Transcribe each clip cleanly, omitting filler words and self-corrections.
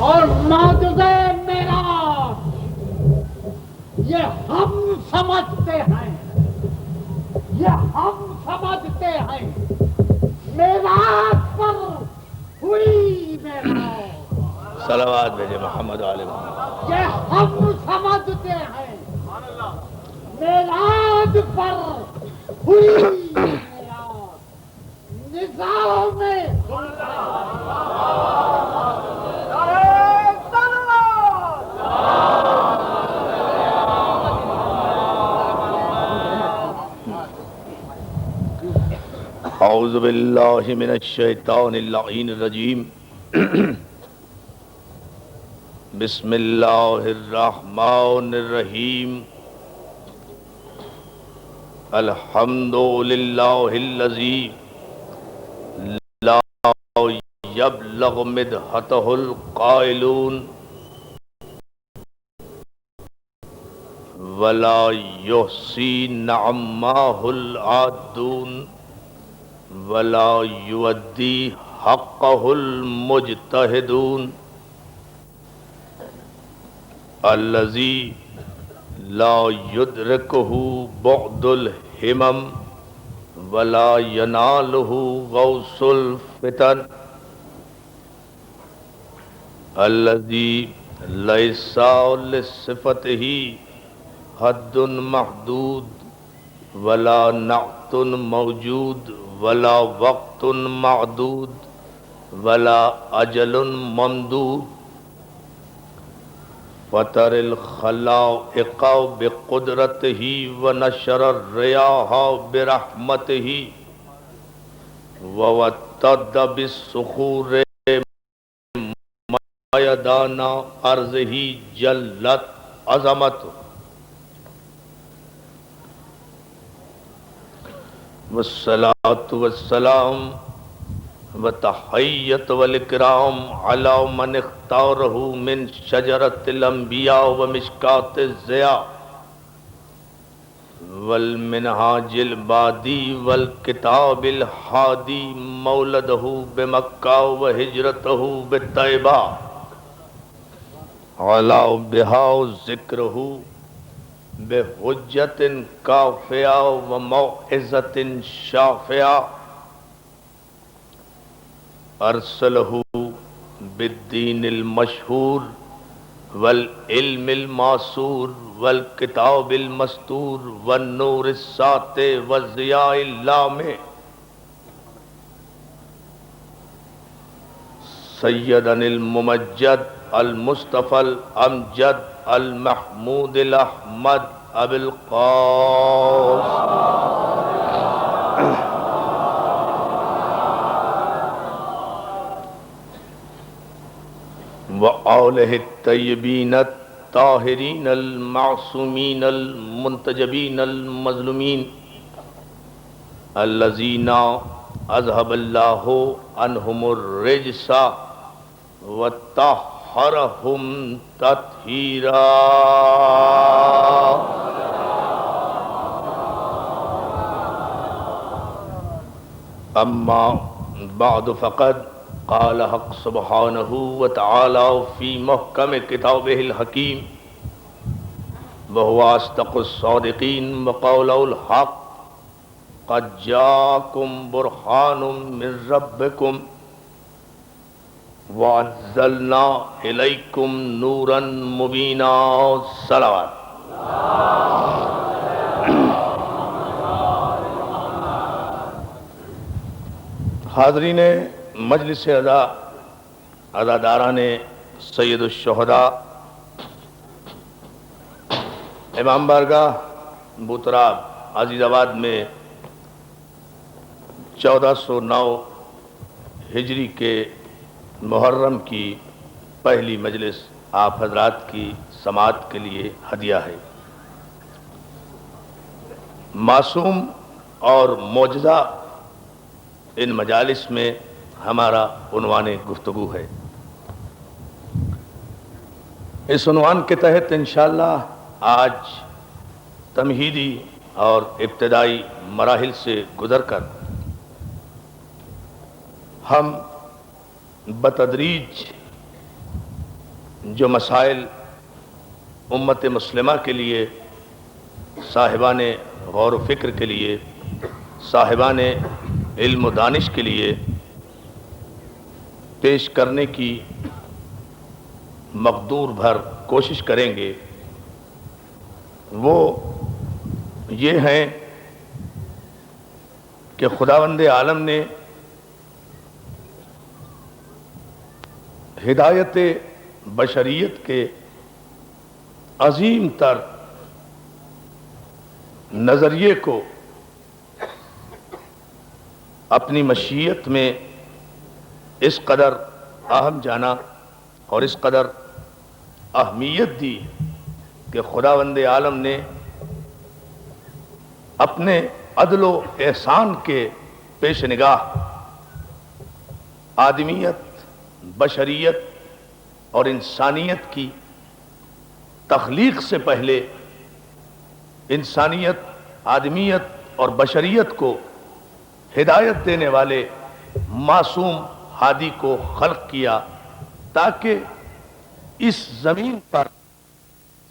اور معجزہ معراج یہ ہم سمجھتے ہیں، یہ ہم سمجھتے ہیں معراج پر ہوئی معراج، صلوات بھیجے محمد علیہ محمد۔ یہ ہم سمجھتے ہیں معراج پر ہوئی معراج، نظام اعوذ باللہ من الشیطان اللعین الرجیم، بسم اللہ الرحمن الرحیم، الحمد للہ الذی لا یبلغ مدحتہ القائلون ولا یحصی نعماہ العادون ولا یؤدی حقہ المجتہدون الذی لا یدرکہ بعد الہمم ولا ینالہ غوث الفتن الذی لیس لصفتہ حد محدود ولا نعت موجود ولا وقت معدود ولا اجل ممدود فطر الخلائق بقدرته ونشر الرياح برحمته ووتد بالصخور ميدان أرضه جلت عظمته والصلاة والسلام والتحية والإكرام على من اختاره من شجرة الأنبياء ومشكاة الضياء والمنهاج البادي والكتاب الهادي مولده بمكة وهجرته بالطيبة على بها ذكره بحجت کافیہ و موعظت شافیہ ارسلہ بالدین المشہور والعلم الماسور والکتاب المستور والنور الساطع والضیاء اللامع سیدنا الممجد المصطفى الامجد المحمود الاحمد ابو القاسم وآلہ الطیبین الطاہرین المعصومین المنتجبین المظلومین الذین اذهب اللہ عنہم الرجس وطہرہم تطہیرا اما بعد فقد قال حق سبحانہ وتعالی فی محکم کتابہ الحکیم وهو اصدق الصادقین وقولہ الحق قد جاءکم برہان من ربکم وَأَنزَلْنَا إِلَيْكُمْ نُورًا مُبِينًا صلوات۔ حاضرین مجلس عزاداران سید الشہداء امام بارگاہ بوتراب عزیز آباد میں 1409 ہجری کے محرم کی پہلی مجلس آپ حضرات کی سماعت کے لیے ہدیہ ہے۔ معصوم اور معجزہ ان مجالس میں ہمارا عنوان گفتگو ہے۔ اس عنوان کے تحت انشاءاللہ آج تمہیدی اور ابتدائی مراحل سے گزر کر ہم بتدریج جو مسائل امت مسلمہ کے لیے، صاحبان غور و فکر کے لیے، صاحبان علم و دانش کے لیے پیش کرنے کی مقدور بھر کوشش کریں گے، وہ یہ ہیں کہ خداوند عالم نے ہدایت بشریت کے عظیم تر نظریے کو اپنی مشیت میں اس قدر اہم جانا اور اس قدر اہمیت دی کہ خداوند عالم نے اپنے عدل و احسان کے پیش نگاہ آدمیت، بشریت اور انسانیت کی تخلیق سے پہلے انسانیت، آدمیت اور بشریت کو ہدایت دینے والے معصوم ہادی کو خلق کیا تاکہ اس زمین پر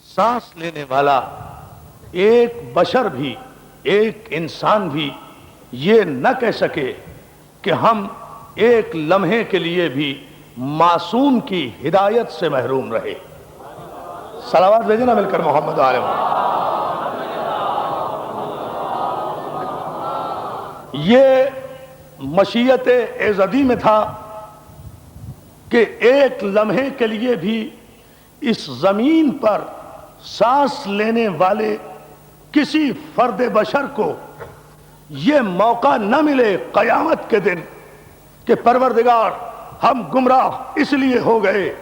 سانس لینے والا ایک بشر بھی، ایک انسان بھی یہ نہ کہہ سکے کہ ہم ایک لمحے کے لیے بھی معصوم کی ہدایت سے محروم رہے۔ صلوات بھیجیں نا مل کر محمد عالم۔ یہ مشیت ایزدی میں تھا کہ ایک لمحے کے لیے بھی اس زمین پر سانس لینے والے کسی فرد بشر کو یہ موقع نہ ملے قیامت کے دن کہ پروردگار ہم گمراہ اس لیے ہو گئے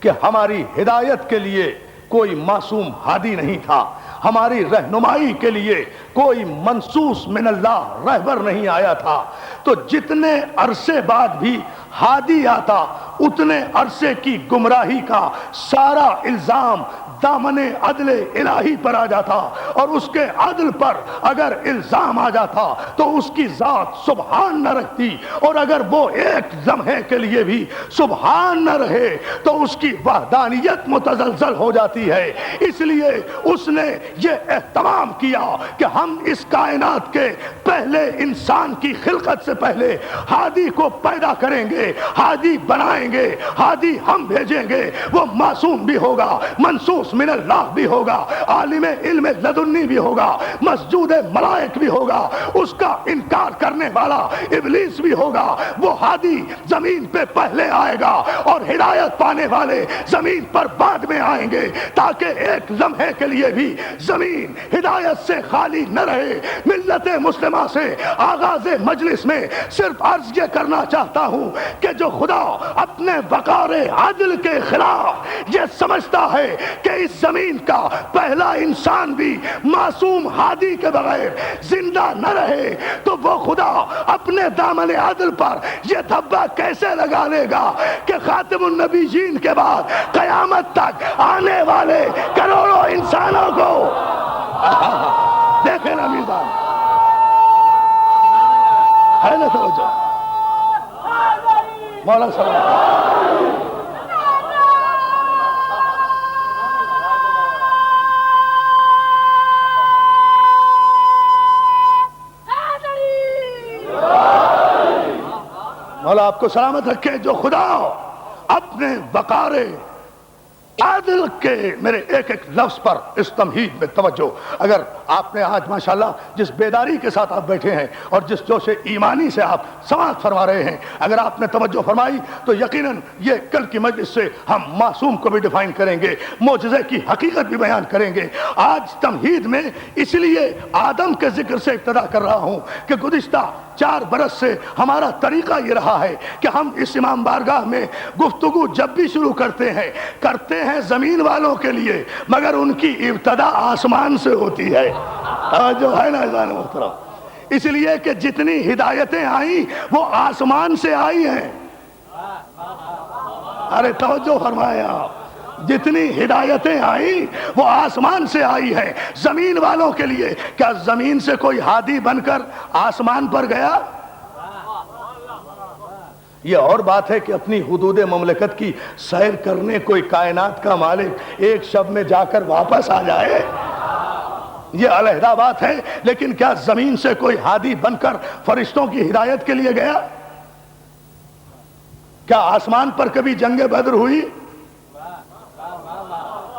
کہ ہماری ہدایت کے لیے کوئی معصوم ہادی نہیں تھا، ہماری رہنمائی کے لیے کوئی منصوص من اللہ رہبر نہیں آیا تھا۔ تو جتنے عرصے بعد بھی ہادی آتا اتنے عرصے کی گمراہی کا سارا الزام دامن عدل الہی پر آ جاتا، اور اس کے عدل پر اگر الزام آ جاتا تو اس کی ذات سبحان نہ رکھتی، اور اگر وہ ایک لمحے کے لیے بھی سبحان نہ رہے تو اس کی وحدانیت متزلزل ہو جاتی ہے۔ اس لیے اس نے یہ اہتمام کیا کہ ہم اس کائنات کے پہلے انسان کی خلقت سے پہلے ہادی کو پیدا کریں گے، ہادی بنائیں گے، ہادی ہم بھیجیں گے، وہ معصوم بھی ہوگا، منصوص من اللہ بھی ہوگا، عالم علم لدنی بھی ہوگا، مسجود ملائک بھی ہوگا، اس کا انکار کرنے والا ابلیس بھی ہوگا۔ وہ ہادی زمین پہ پہلے آئے گا اور ہدایت پانے والے زمین پر بعد میں آئیں گے، تاکہ ایک لمحے کے لیے بھی زمین ہدایت سے خالی نہ رہے۔ ملت مسلمہ سے آغاز مجلس میں صرف عرض یہ کرنا چاہتا ہوں کہ جو خدا اپنے وقار عدل کے خلاف یہ سمجھتا ہے کہ اس زمین کا پہلا انسان بھی معصوم ہادی کے بغیر زندہ نہ رہے، تو وہ خدا اپنے دامن عدل پر یہ دھبا کیسے لگا لے گا کہ خاتم النبیین کے بعد قیامت تک آنے والے کروڑوں انسانوں کو دیکھیں نا میزان ہے نا توجہ مولا صاحب۔ مولا آپ کو سلامت رکھے۔ جو خدا اپنے وقار عادل کے میرے ایک ایک لفظ پر اس تمہید میں توجہ، اگر آپ نے آج ماشاءاللہ جس بیداری کے ساتھ آپ بیٹھے ہیں اور جس جوش ایمانی سے آپ سماعت فرما رہے ہیں، اگر آپ نے توجہ فرمائی تو یقیناً یہ کل کی مجلس سے ہم معصوم کو بھی ڈیفائن کریں گے، معجزے کی حقیقت بھی بیان کریں گے۔ آج تمہید میں اس لیے آدم کے ذکر سے ابتدا کر رہا ہوں کہ گزشتہ 4 برس سے ہمارا طریقہ یہ رہا ہے کہ ہم اس امام بارگاہ میں گفتگو جب بھی شروع کرتے ہیں زمین والوں کے لیے، مگر ان کی ابتدا آسمان سے ہوتی ہے۔ جو ہے نا عزیزان محترم، اس لیے کہ جتنی ہدایتیں آئیں وہ آسمان سے آئی ہیں۔ ارے توجہ فرمایا، جتنی ہدایتیں آئیں وہ آسمان سے آئی ہیں زمین والوں کے لیے۔ کیا زمین سے کوئی ہادی بن کر آسمان پر گیا؟ یہ اور بات ہے کہ اپنی حدود مملکت کی سیر کرنے کوئی کائنات کا مالک ایک شب میں جا کر واپس آ جائے، یہ علیحدہ بات ہے. لیکن کیا زمین سے کوئی ہادی بن کر فرشتوں کی ہدایت کے لیے گیا؟ کیا آسمان پر کبھی جنگ بدر ہوئی؟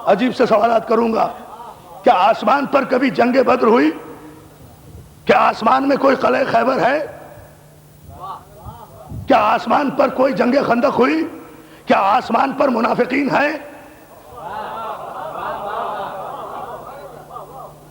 عجیب سے سوالات کروں گا. کیا آسمان پر کبھی جنگ بدر ہوئی؟ کیا آسمان میں کوئی قلعہ خیبر ہے؟ کیا آسمان پر کوئی جنگ خندق ہوئی؟ کیا آسمان پر منافقین ہیں؟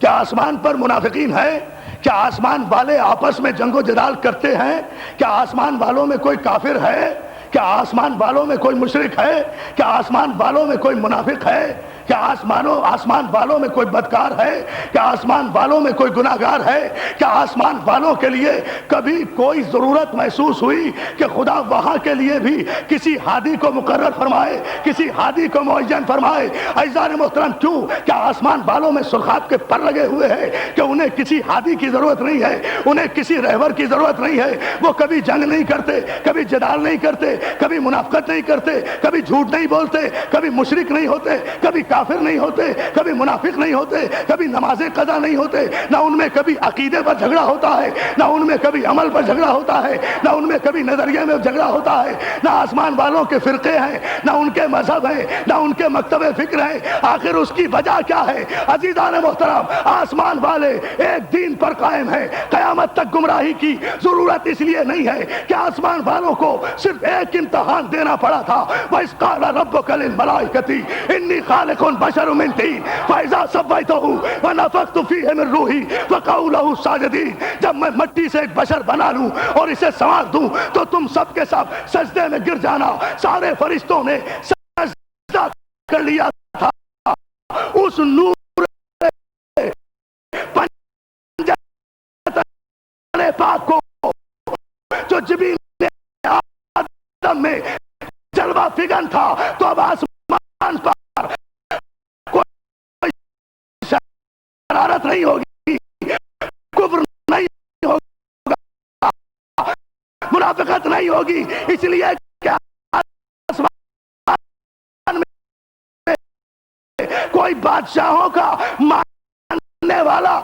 کیا آسمان پر منافقین ہیں؟ کیا آسمان والے آپس میں جنگ و جدال کرتے ہیں؟ کیا آسمان والوں میں کوئی کافر ہے؟ کیا آسمان والوں میں کوئی مشرک ہے؟ کیا آسمان والوں میں کوئی منافق ہے؟ کیا آسمان والوں میں کوئی بدکار ہے؟ کیا آسمان والوں میں کوئی گناہگار ہے؟ کیا آسمان والوں کے لیے کبھی کوئی ضرورت محسوس ہوئی کہ خدا وہاں کے لیے بھی کسی ہادی کو مقرر فرمائے، کسی ہادی کو معین فرمائے؟ عزیزان محترم، کیوں؟ کیا آسمان والوں میں سرخاب کے پر لگے ہوئے ہیں کہ انہیں کسی ہادی کی ضرورت نہیں ہے، انہیں کسی رہبر کی ضرورت نہیں ہے؟ وہ کبھی جنگ نہیں کرتے، کبھی جدال نہیں کرتے، کبھی منافقت نہیں کرتے، کبھی جھوٹ نہیں بولتے، کبھی مشرک نہیں ہوتے، کبھی کافر نہیں ہوتے، کبھی منافق نہیں ہوتے، کبھی نمازیں قضا نہیں ہوتے، نہ ان میں کبھی عقیدے پر جھگڑا ہوتا ہے، نہ ان میں کبھی عمل پر جھگڑا ہوتا ہے، نہ ان میں کبھی نظریے میں جھگڑا ہوتا ہے. نہ آسمان والوں کے فرقے ہیں، نہ ان کے مذہب ہیں، نہ ان کے مکتب فکر ہیں. آخر اس کی وجہ کیا ہے؟ عزیزان محترم، آسمان والے ایک دین پر قائم ہیں. قیامت تک گمراہی کی ضرورت اس لیے نہیں ہے کہ آسمان والوں کو صرف ایک امتحان دینا پڑا تھا. وَإِذْ قَالَ رَبُّكَ لِلْمَلَائِكَةِ إِنِّي خَالِقٌ بَشَرٌ مِّن طِينٍ فَإِذَا سَوَّيْتُهُ وَنَفَخْتُ فِيهِ مِن رُّوحِي فَقَعُوا لَهُ سَاجِدِينَ. جب میں مٹی سے ایک بشر بنا لوں اور اسے سنوار دوں تو تم سب کے سب سجدے میں گر جانا. سارے فرشتوں نے سجدہ کر لیا تھا اس نور پاک کو جو جبریل آدم میں جلوہ فگن تھا. تو اب آسمان پر کوئی شرارت نہیں ہوگی، کفر نہیں ہوگا، منافقت نہیں ہوگی. اس لیے کہ آسمان میں کوئی بادشاہوں کا ماننے والا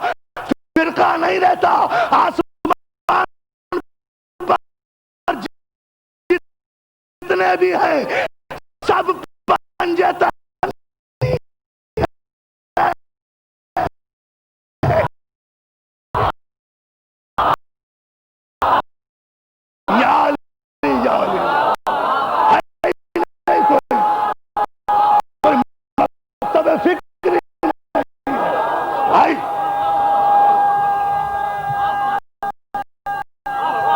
فرقہ نہیں رہتا. آسمان پر جتنے بھی ہیں سب پنجتن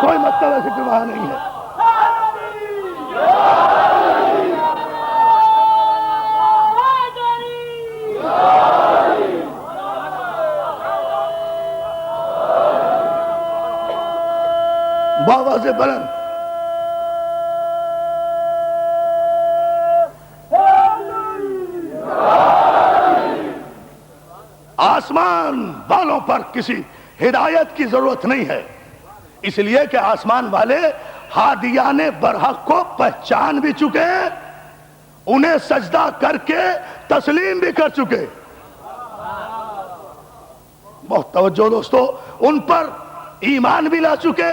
کوئی مطلب فکر وہاں نہیں ہے. بابا سے بلند آسمان والوں پر کسی ہدایت کی ضرورت نہیں ہے، اس لیے کہ آسمان والے ہادیان برحق کو پہچان بھی چکے، انہیں سجدہ کر کے تسلیم بھی کر چکے. بہت توجہ دوستو، ان پر ایمان بھی لا چکے،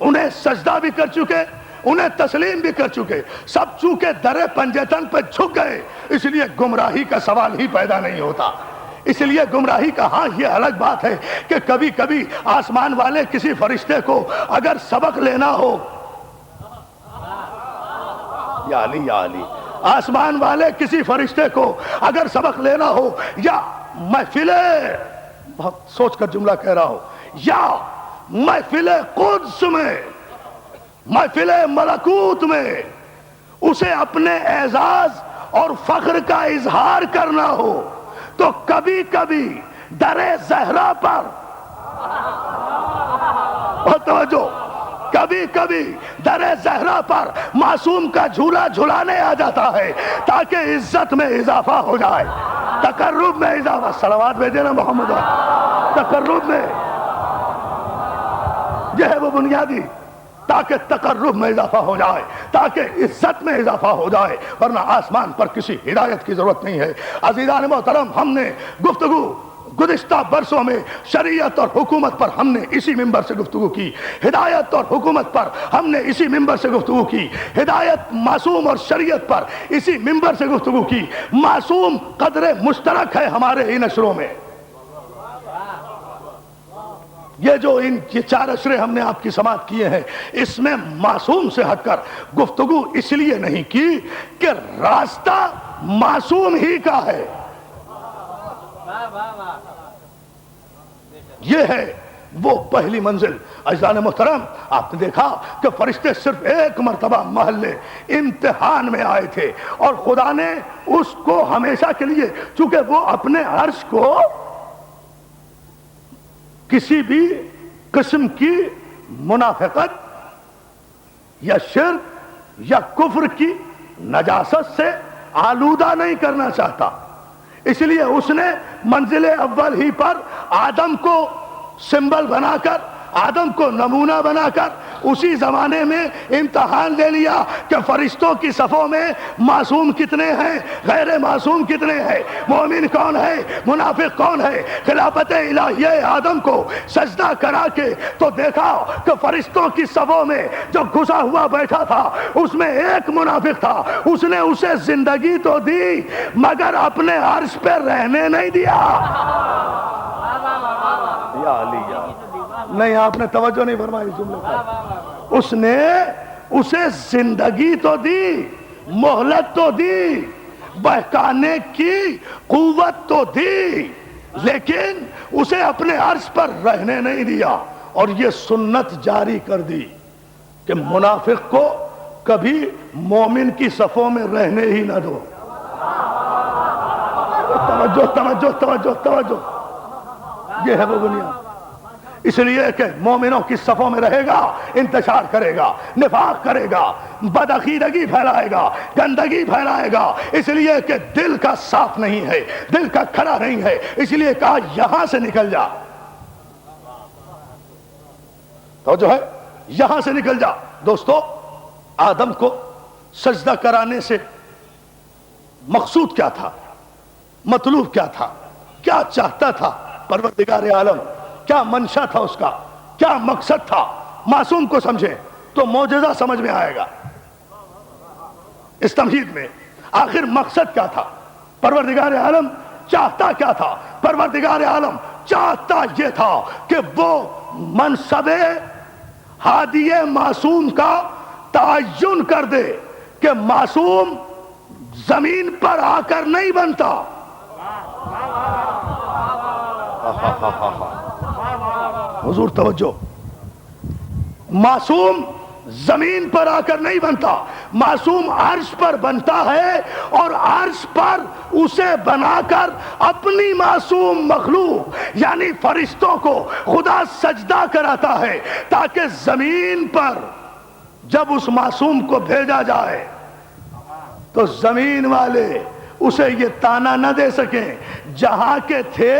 انہیں سجدہ بھی کر چکے، انہیں تسلیم بھی کر چکے. سب چونکہ در پنجتن پہ جھک گئے، اس لیے گمراہی کا سوال ہی پیدا نہیں ہوتا. اس لیے گمراہی کا ہاں یہ الگ بات ہے کہ کبھی کبھی آسمان والے کسی فرشتے کو اگر سبق لینا ہو، یا علی یا علی، آسمان والے کسی فرشتے کو اگر سبق لینا ہو، یا محفل، بہت سوچ کر جملہ کہہ رہا ہوں، یا محفل قدس میں، محفل ملکوت میں اسے اپنے اعزاز اور فخر کا اظہار کرنا ہو، تو کبھی کبھی در زہرا پر، بہت توجہ، کبھی کبھی در زہرا پر معصوم کا جھولا جھلانے آ جاتا ہے تاکہ عزت میں اضافہ ہو جائے، تقرب میں اضافہ. صلوات بھیجے نا محمد. تقرب میں یہ ہے وہ بنیادی تاکہ تقرب میں اضافہ ہو جائے، تاکہ عزت میں اضافہ ہو جائے، ورنہ آسمان پر کسی ہدایت کی ضرورت نہیں ہے۔ عزیزان محترم، ہم نے گفتگو گزشتہ برسوں میں شریعت اور حکومت پر ہم نے اسی ممبر سے گفتگو کی، ہدایت اور حکومت پر ہم نے اسی ممبر سے گفتگو کی، ہدایت معصوم اور شریعت پر اسی ممبر سے گفتگو کی۔ معصوم قدر مشترک ہے ہمارے ان اشروں میں۔ یہ جو یہ 4 اشرے ہم نے آپ کی سماعت کیے ہیں، اس میں معصوم سے ہٹ کر گفتگو اس لیے نہیں کی کہ راستہ معصوم ہی کا ہے۔ یہ ہے وہ پہلی منزل۔ عزیزان محترم، آپ نے دیکھا کہ فرشتے صرف ایک مرتبہ محلے امتحان میں آئے تھے، اور خدا نے اس کو ہمیشہ کے لیے، چونکہ وہ اپنے عرش کو کسی بھی قسم کی منافقت یا شرک یا کفر کی نجاست سے آلودہ نہیں کرنا چاہتا، اس لیے اس نے منزل اول ہی پر آدم کو سمبل بنا کر، آدم کو نمونہ بنا کر اسی زمانے میں امتحان لے لیا کہ فرشتوں کی صفوں میں معصوم کتنے ہیں، غیر معصوم کتنے ہیں، مومن کون ہے، منافق کون ہے۔ خلافت الہیہ آدم کو سجدہ کرا کے تو دیکھا کہ فرشتوں کی صفوں میں جو گھسا ہوا بیٹھا تھا اس میں ایک منافق تھا، اس نے اسے زندگی تو دی مگر اپنے عرش پہ رہنے نہیں دیا۔ یا علی یا نہیں، آپ نے توجہ نہیں فرمائی جملے پر۔ اس نے اسے زندگی تو دی، مہلت تو دی، بہکانے کی قوت تو دی، لیکن اسے اپنے عرش پر رہنے نہیں دیا، اور یہ سنت جاری کر دی کہ منافق کو کبھی مومن کی صفوں میں رہنے ہی نہ دو۔ توجہ توجہ توجہ توجہ، یہ ہے وہ بنیاد۔ اس لیے کہ مومنوں کی صفوں میں رہے گا، انتشار کرے گا، نفاق کرے گا، بدعقیدگی پھیلائے گا، گندگی پھیلائے گا، اس لیے کہ دل کا صاف نہیں ہے، دل کا کھڑا نہیں ہے، اس لیے کہا یہاں سے نکل جا۔ تو جو ہے یہاں سے نکل جا۔ دوستو، آدم کو سجدہ کرانے سے مقصود کیا تھا، مطلوب کیا تھا، کیا چاہتا تھا پروردگار عالم، کیا منشا تھا اس کا، کیا مقصد تھا؟ معصوم کو سمجھیں تو معجزہ سمجھ میں آئے گا۔ اس تمہید میں آخر مقصد کیا تھا، پروردگار عالم چاہتا کیا تھا؟ پروردگار عالم چاہتا یہ تھا کہ وہ منصب ہادی معصوم کا تعین کر دے کہ معصوم زمین پر آ کر نہیں بنتا۔ حضور توجہ، معصوم زمین پر آ کر نہیں بنتا، معصوم عرش پر بنتا ہے، اور عرش پر اسے بنا کر اپنی معصوم مخلوق یعنی فرشتوں کو خدا سجدہ کراتا ہے، تاکہ زمین پر جب اس معصوم کو بھیجا جائے تو زمین والے اسے یہ تانا نہ دے سکیں جہاں کے تھے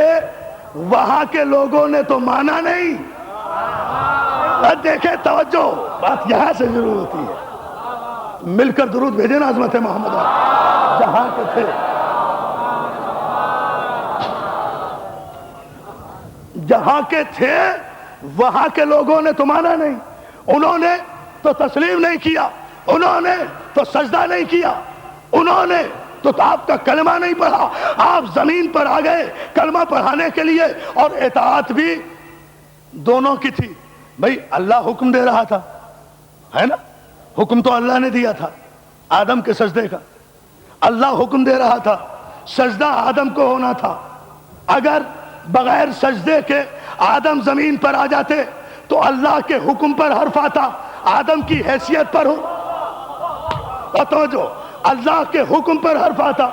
وہاں کے لوگوں نے تو مانا نہیں۔ دیکھیں توجہ، بات یہاں سے ضرور ہوتی ہے۔ مل کر درود بھیجیں نا عظمت محمد۔ جہاں کے تھے، جہاں کے تھے وہاں کے لوگوں نے تو مانا نہیں، انہوں نے تو تسلیم نہیں کیا، انہوں نے تو سجدہ نہیں کیا، انہوں نے تو آپ کا کلمہ نہیں پڑھا۔ آپ زمین پر آ گئے کلمہ پڑھانے کے لیے، اور اطاعت بھی دونوں کی تھی۔ بھئی اللہ حکم دے رہا تھا، ہے نا، حکم تو اللہ نے دیا تھا آدم کے سجدے کا، اللہ حکم دے رہا تھا، سجدہ آدم کو ہونا تھا۔ اگر بغیر سجدے کے آدم زمین پر آ جاتے تو اللہ کے حکم پر حرف آتا، آدم کی حیثیت پر ہو، توجہ، اللہ کے حکم پر حرف آتا،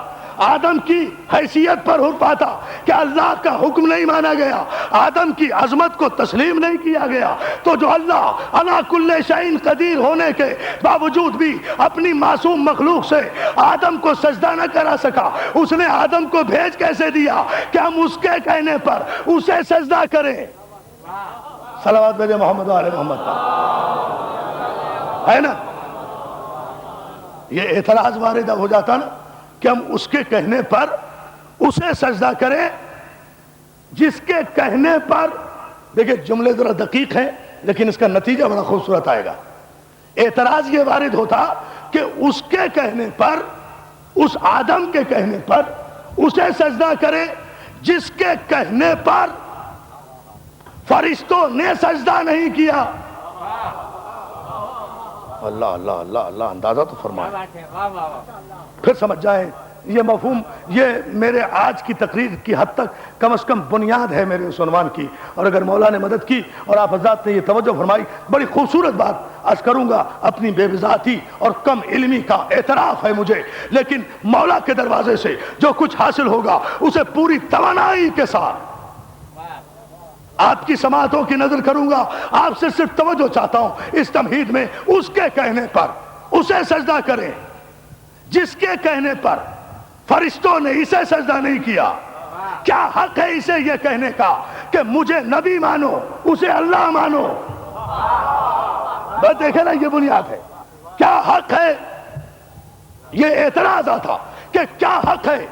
آدم کی حیثیت پر حرف آتا کہ اللہ کا حکم نہیں مانا گیا، آدم کی عظمت کو تسلیم نہیں کیا گیا، تو جو اللہ علی کل شیء قدیر ہونے کے باوجود بھی اپنی معصوم مخلوق سے آدم کو سجدہ نہ کرا سکا، اس نے آدم کو بھیج کیسے دیا کہ ہم اس کے کہنے پر اسے سجدہ کریں۔ صلوات بھیجے محمد و آل محمد۔ ہے نا؟ یہ اعتراض وارد ہو جاتا نا کہ ہم اس کے کہنے پر اسے سجدہ کریں جس کے کہنے پر، دیکھیں جملے ذرا دقیق ہیں لیکن اس کا نتیجہ بڑا خوبصورت آئے گا. اعتراض یہ وارد ہوتا کہ اس کے کہنے پر، اس آدم کے کہنے پر اسے سجدہ کرے جس کے کہنے پر فرشتوں نے سجدہ نہیں کیا. اللہ اللہ اللہ اللہ، اندازہ تو فرمائے، پھر سمجھ جائیں یہ مفہوم. یہ میرے آج کی تقریر کی حد تک کم از کم بنیاد ہے میرے اس عنوان کی، اور اگر مولا نے مدد کی اور آپ حضرات نے یہ توجہ فرمائی، بڑی خوبصورت بات عرض کروں گا. اپنی بے وضاحتی اور کم علمی کا اعتراف ہے مجھے، لیکن مولا کے دروازے سے جو کچھ حاصل ہوگا اسے پوری توانائی کے ساتھ آپ کی سماعتوں کی نظر کروں گا. آپ سے صرف توجہ چاہتا ہوں اس تمہید میں، اس کے کہنے پر اسے سجدہ کریں جس کے کہنے پر فرشتوں نے اسے سجدہ نہیں کیا. کیا حق ہے اسے یہ کہنے کا کہ مجھے نبی مانو، اسے اللہ مانو؟ بس دیکھیں نا، یہ بنیاد ہے. کیا حق ہے؟ یہ اعتراض آتا کہ کیا حق ہے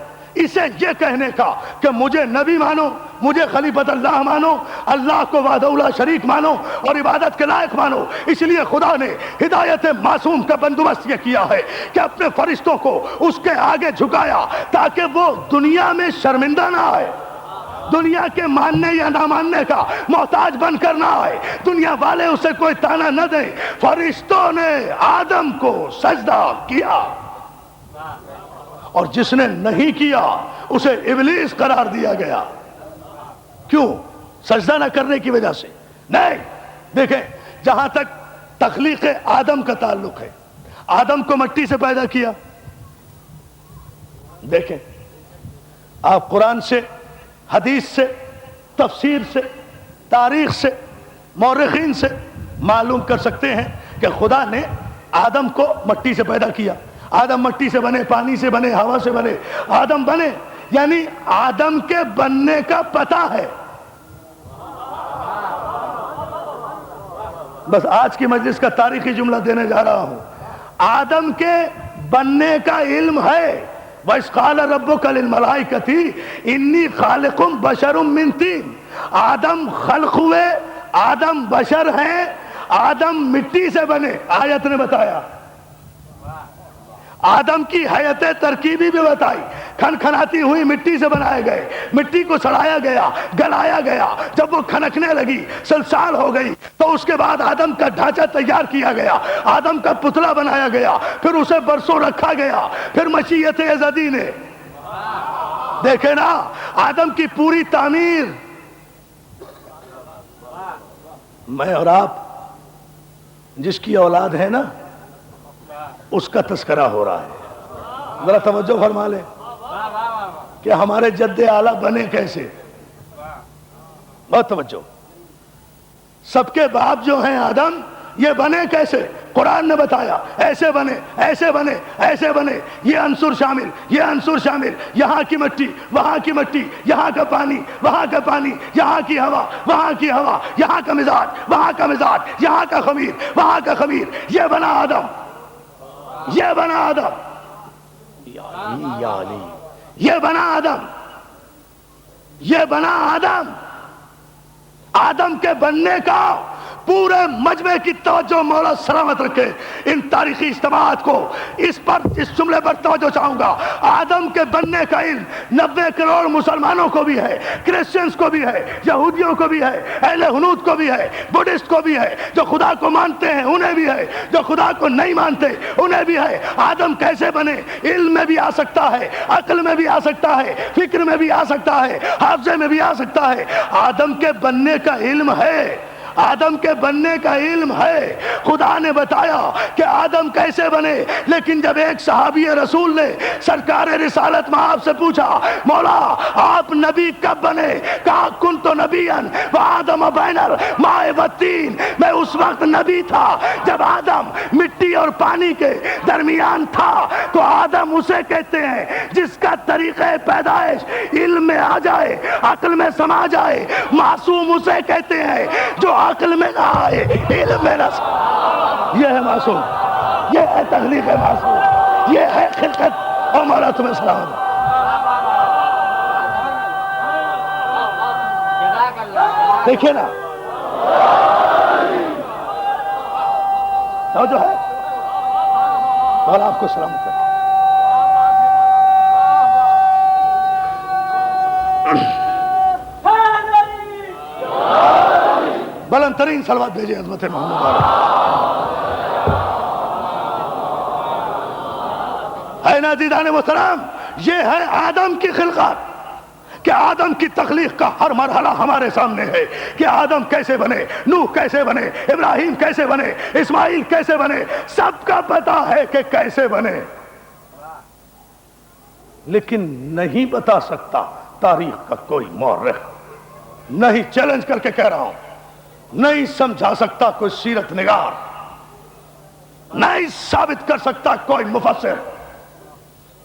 اسے یہ کہنے کا کہ مجھے نبی مانو، مجھے خلیفۃ اللہ مانو، اللہ کو وحدہ لا شریک مانو اور عبادت کے لائق مانو. اس لیے خدا نے ہدایت معصوم کا بندوبست یہ کیا ہے کہ اپنے فرشتوں کو اس کے آگے جھکایا تاکہ وہ دنیا میں شرمندہ نہ آئے، دنیا کے ماننے یا نہ ماننے کا محتاج بن کر نہ آئے، دنیا والے اسے کوئی تانا نہ دیں. فرشتوں نے آدم کو سجدہ کیا، اور جس نے نہیں کیا اسے ابلیس قرار دیا گیا. کیوں؟ سجدہ نہ کرنے کی وجہ سے نہیں. دیکھیں، جہاں تک تخلیق آدم کا تعلق ہے، آدم کو مٹی سے پیدا کیا. دیکھیں، آپ قرآن سے، حدیث سے، تفسیر سے، تاریخ سے، مورخین سے معلوم کر سکتے ہیں کہ خدا نے آدم کو مٹی سے پیدا کیا. آدم مٹی سے بنے، پانی سے بنے، ہوا سے بنے، آدم بنے. یعنی آدم کے بننے کا پتہ ہے. بس آج کی مجلس کا تاریخی جملہ دینے جا رہا ہوں. آدم کے بننے کا علم ہے. وَإِذْ قَالَ رَبُّكَ لِلْمَلَائِكَةِ إِنِّي خَالِقٌ بَشَرٌ مِّن طِينٍ. آدم خلق ہوئے، آدم بشر ہیں، آدم مٹی سے بنے. آیت نے بتایا. آدم کی حیت ترکیبی بھی بتائی. کھنکھناتی ہوئی مٹی سے بنائے گئے، مٹی کو سڑایا گیا، گلایا گیا. جب وہ کھنکنے لگی، سلسال ہو گئی، تو اس کے بعد آدم کا ڈھانچہ تیار کیا گیا، آدم کا پتلا بنایا گیا، پھر اسے برسوں رکھا گیا. پھر مشیت ازدی نے، دیکھیں نا، آدم کی پوری تعمیر. میں اور آپ جس کی اولاد ہے نا، اس کا تذکرہ ہو رہا ہے. ذرا توجہ فرما لیں کہ ہمارے جد اعلیٰ بنے کیسے. بہت توجہ. سب کے باپ جو ہیں آدم، یہ بنے کیسے؟ قرآن نے بتایا ایسے بنے، ایسے بنے، ایسے بنے. یہ عنصر شامل، یہ عنصر شامل، یہاں کی مٹی، وہاں کی مٹی، یہاں کا پانی، وہاں کا پانی، یہاں کی ہوا، وہاں کی ہوا، یہاں کا مزاج، وہاں کا مزاج، یہاں کا خمیر، وہاں کا خمیر. یہ بنا آدم، یہ بنا آدم، یا علی، یہ بنا آدم، یہ بنا آدم. آدم کے بننے کا پورے مجمع کی توجہ مولا سلامت رکھے. ان تاریخی اجتماعات کو اس جملے پر توجہ چاہوں گا. آدم کے بننے کا علم 90 کروڑ مسلمانوں کو بھی ہے، کرسچنز کو بھی ہے، یہودیوں کو بھی ہے، اہل ہنود کو بھی ہے، بدھسٹ کو بھی ہے. جو خدا کو مانتے ہیں انہیں بھی ہے، جو خدا کو نہیں مانتے انہیں بھی ہے. آدم کیسے بنے؟ علم میں بھی آ سکتا ہے، عقل میں بھی آ سکتا ہے، فکر میں بھی آ سکتا ہے، حافظے میں بھی آ سکتا ہے. آدم کے بننے کا علم ہے، آدم کے بننے کا علم ہے. خدا نے بتایا کہ آدم کیسے بنے. لیکن جب ایک صحابی رسول نے سرکار رسالت میں آپ سے پوچھا، مولا آپ نبی کب بنے؟ کہا کنت نبیا وآدم بین الماء والطین. میں اس وقت نبی تھا جب آدم مٹی اور پانی کے درمیان تھا. تو آدم اسے کہتے ہیں جس کا طریقہ پیدائش علم میں آ جائے، عقل میں سما جائے. معصوم اسے کہتے ہیں جو عقل میں نہ آئے، علم میں نہ سما. یہ ہے معصوم، یہ ہے تخلیق معصوم، یہ ہے خلقت۔ اور مولا تمہیں سلام۔ دیکھیے نا جو ہے مولا آپ کو سلامت کرے۔ بلند ترین صلوات بھیجے عظمت محمد ہے نازیدان محترم۔ یہ ہے آدم کی خلقت کہ آدم کی تخلیق کا ہر مرحلہ ہمارے سامنے ہے کہ آدم کیسے بنے، نوح کیسے بنے، ابراہیم کیسے بنے، اسماعیل کیسے بنے، سب کا پتہ ہے کہ کیسے بنے، لیکن نہیں بتا سکتا تاریخ کا کوئی مورخ، نہیں، چیلنج کر کے کہہ رہا ہوں، نہیں سمجھا سکتا کوئی سیرت نگار، نہیں ثابت کر سکتا کوئی مفسر،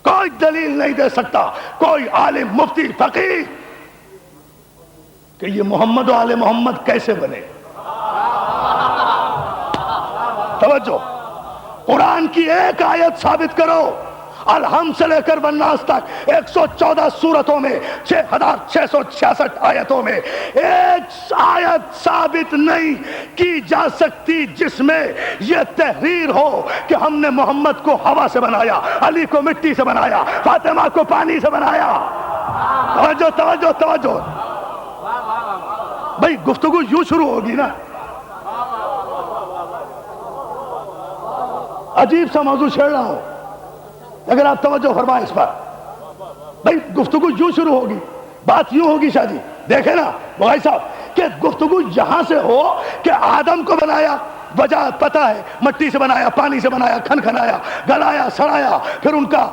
کوئی دلیل نہیں دے سکتا کوئی عالم، مفتی، فقیہ کہ یہ محمد و آل محمد کیسے بنے۔ توجہ، قرآن کی ایک آیت ثابت کرو، الحمد سے لے کر والناس تک 114 سورتوں میں 6666 آیتوں میں ایک آیت ثابت نہیں کی جا سکتی جس میں یہ تحریر ہو کہ ہم نے محمد کو ہوا سے بنایا، علی کو مٹی سے بنایا، فاطمہ کو پانی سے بنایا۔ توجہ توجہ توجہ، بھئی گفتگو یوں شروع ہوگی نا، عجیب سا موضوع چھیڑ رہا ہوں، اگر آپ توجہ فرمائیں اس پر، بھئی گفتگو یوں شروع ہوگی، بات یوں ہوگی شادی، دیکھیں نا بھائی صاحب کہ گفتگو یہاں سے ہو کہ آدم کو بنایا، وجہ پتہ ہے، مٹی سے بنایا، پانی سے بنایا، کھن کھنایا، گلایا، سڑایا، پھر ان کا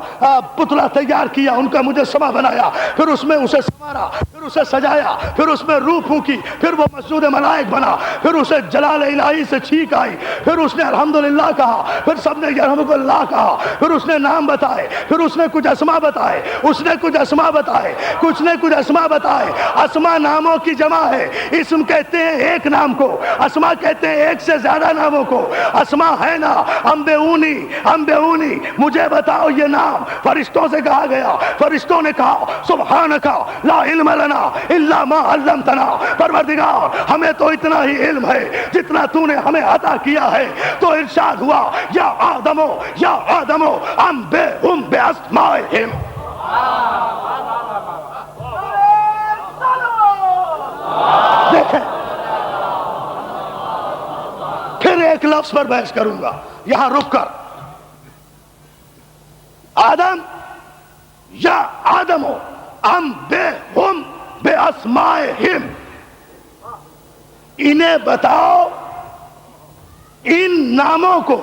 پتلا تیار کیا، ان کا مجسمہ بنایا، پھر اس میں اسے سنوارا، پھر اسے سجایا، پھر اس میں روح پھونکی، پھر وہ مسجود ملائک بنا، پھر اسے جلال الہی سے چھینک آئی، پھر اس نے الحمدللہ کہا، پھر سب نے یرحمک اللہ کہا، پھر اس نے نام بتائے، پھر اس نے کچھ اسما بتائے، اس نے کچھ اسما بتائے، کچھ نے کچھ اسما بتائے۔ اسما ناموں کی جمع ہے، اسم کہتے ہیں ایک نام کو، اسما کہتے ہیں ایک سے زیادہ ناموں کو۔ اسما ہے نا، انبئونی انبئونی، مجھے بتاؤ یہ نام، فرشتوں سے کہا گیا، فرشتوں نے کہا سبحانک لا علم لنا الا ما علمتنا، پروردگار ہمیں تو اتنا ہی علم ہے جتنا تو نے ہمیں عطا کیا ہے۔ تو ارشاد ہوا یا آدمو انبئہم باسمائہم۔ دیکھیں پھر ایک لفظ پر بحث کروں گا یہاں رک کر، آدم یا آدمو انبئہم باسمائہم، انہیں بتاؤ ان ناموں کو۔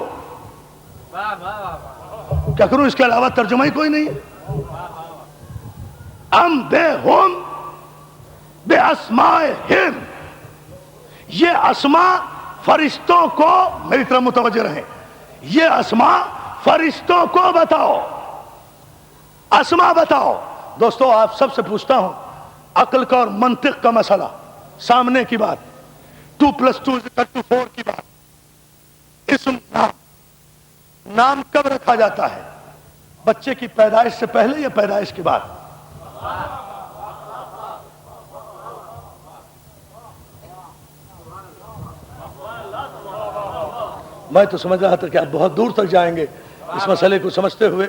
کیا کروں اس کے علاوہ ترجمہ ہی کوئی نہیں ہے؟ انبئہم باسمائہم، یہ اسما فرشتوں کو، میری طرف متوجہ رہیں، یہ اسما فرشتوں کو بتاؤ، اسما بتاؤ۔ دوستو آپ سب سے پوچھتا ہوں، عقل کا اور منطق کا مسئلہ، سامنے کی بات، 2+2=4 کی بات، اسم نام کب رکھا جاتا ہے؟ بچے کی پیدائش سے پہلے یا پیدائش کے بعد؟ میں تو سمجھ رہا تھا کہ آپ بہت دور تک جائیں گے اس مسئلے کو سمجھتے ہوئے،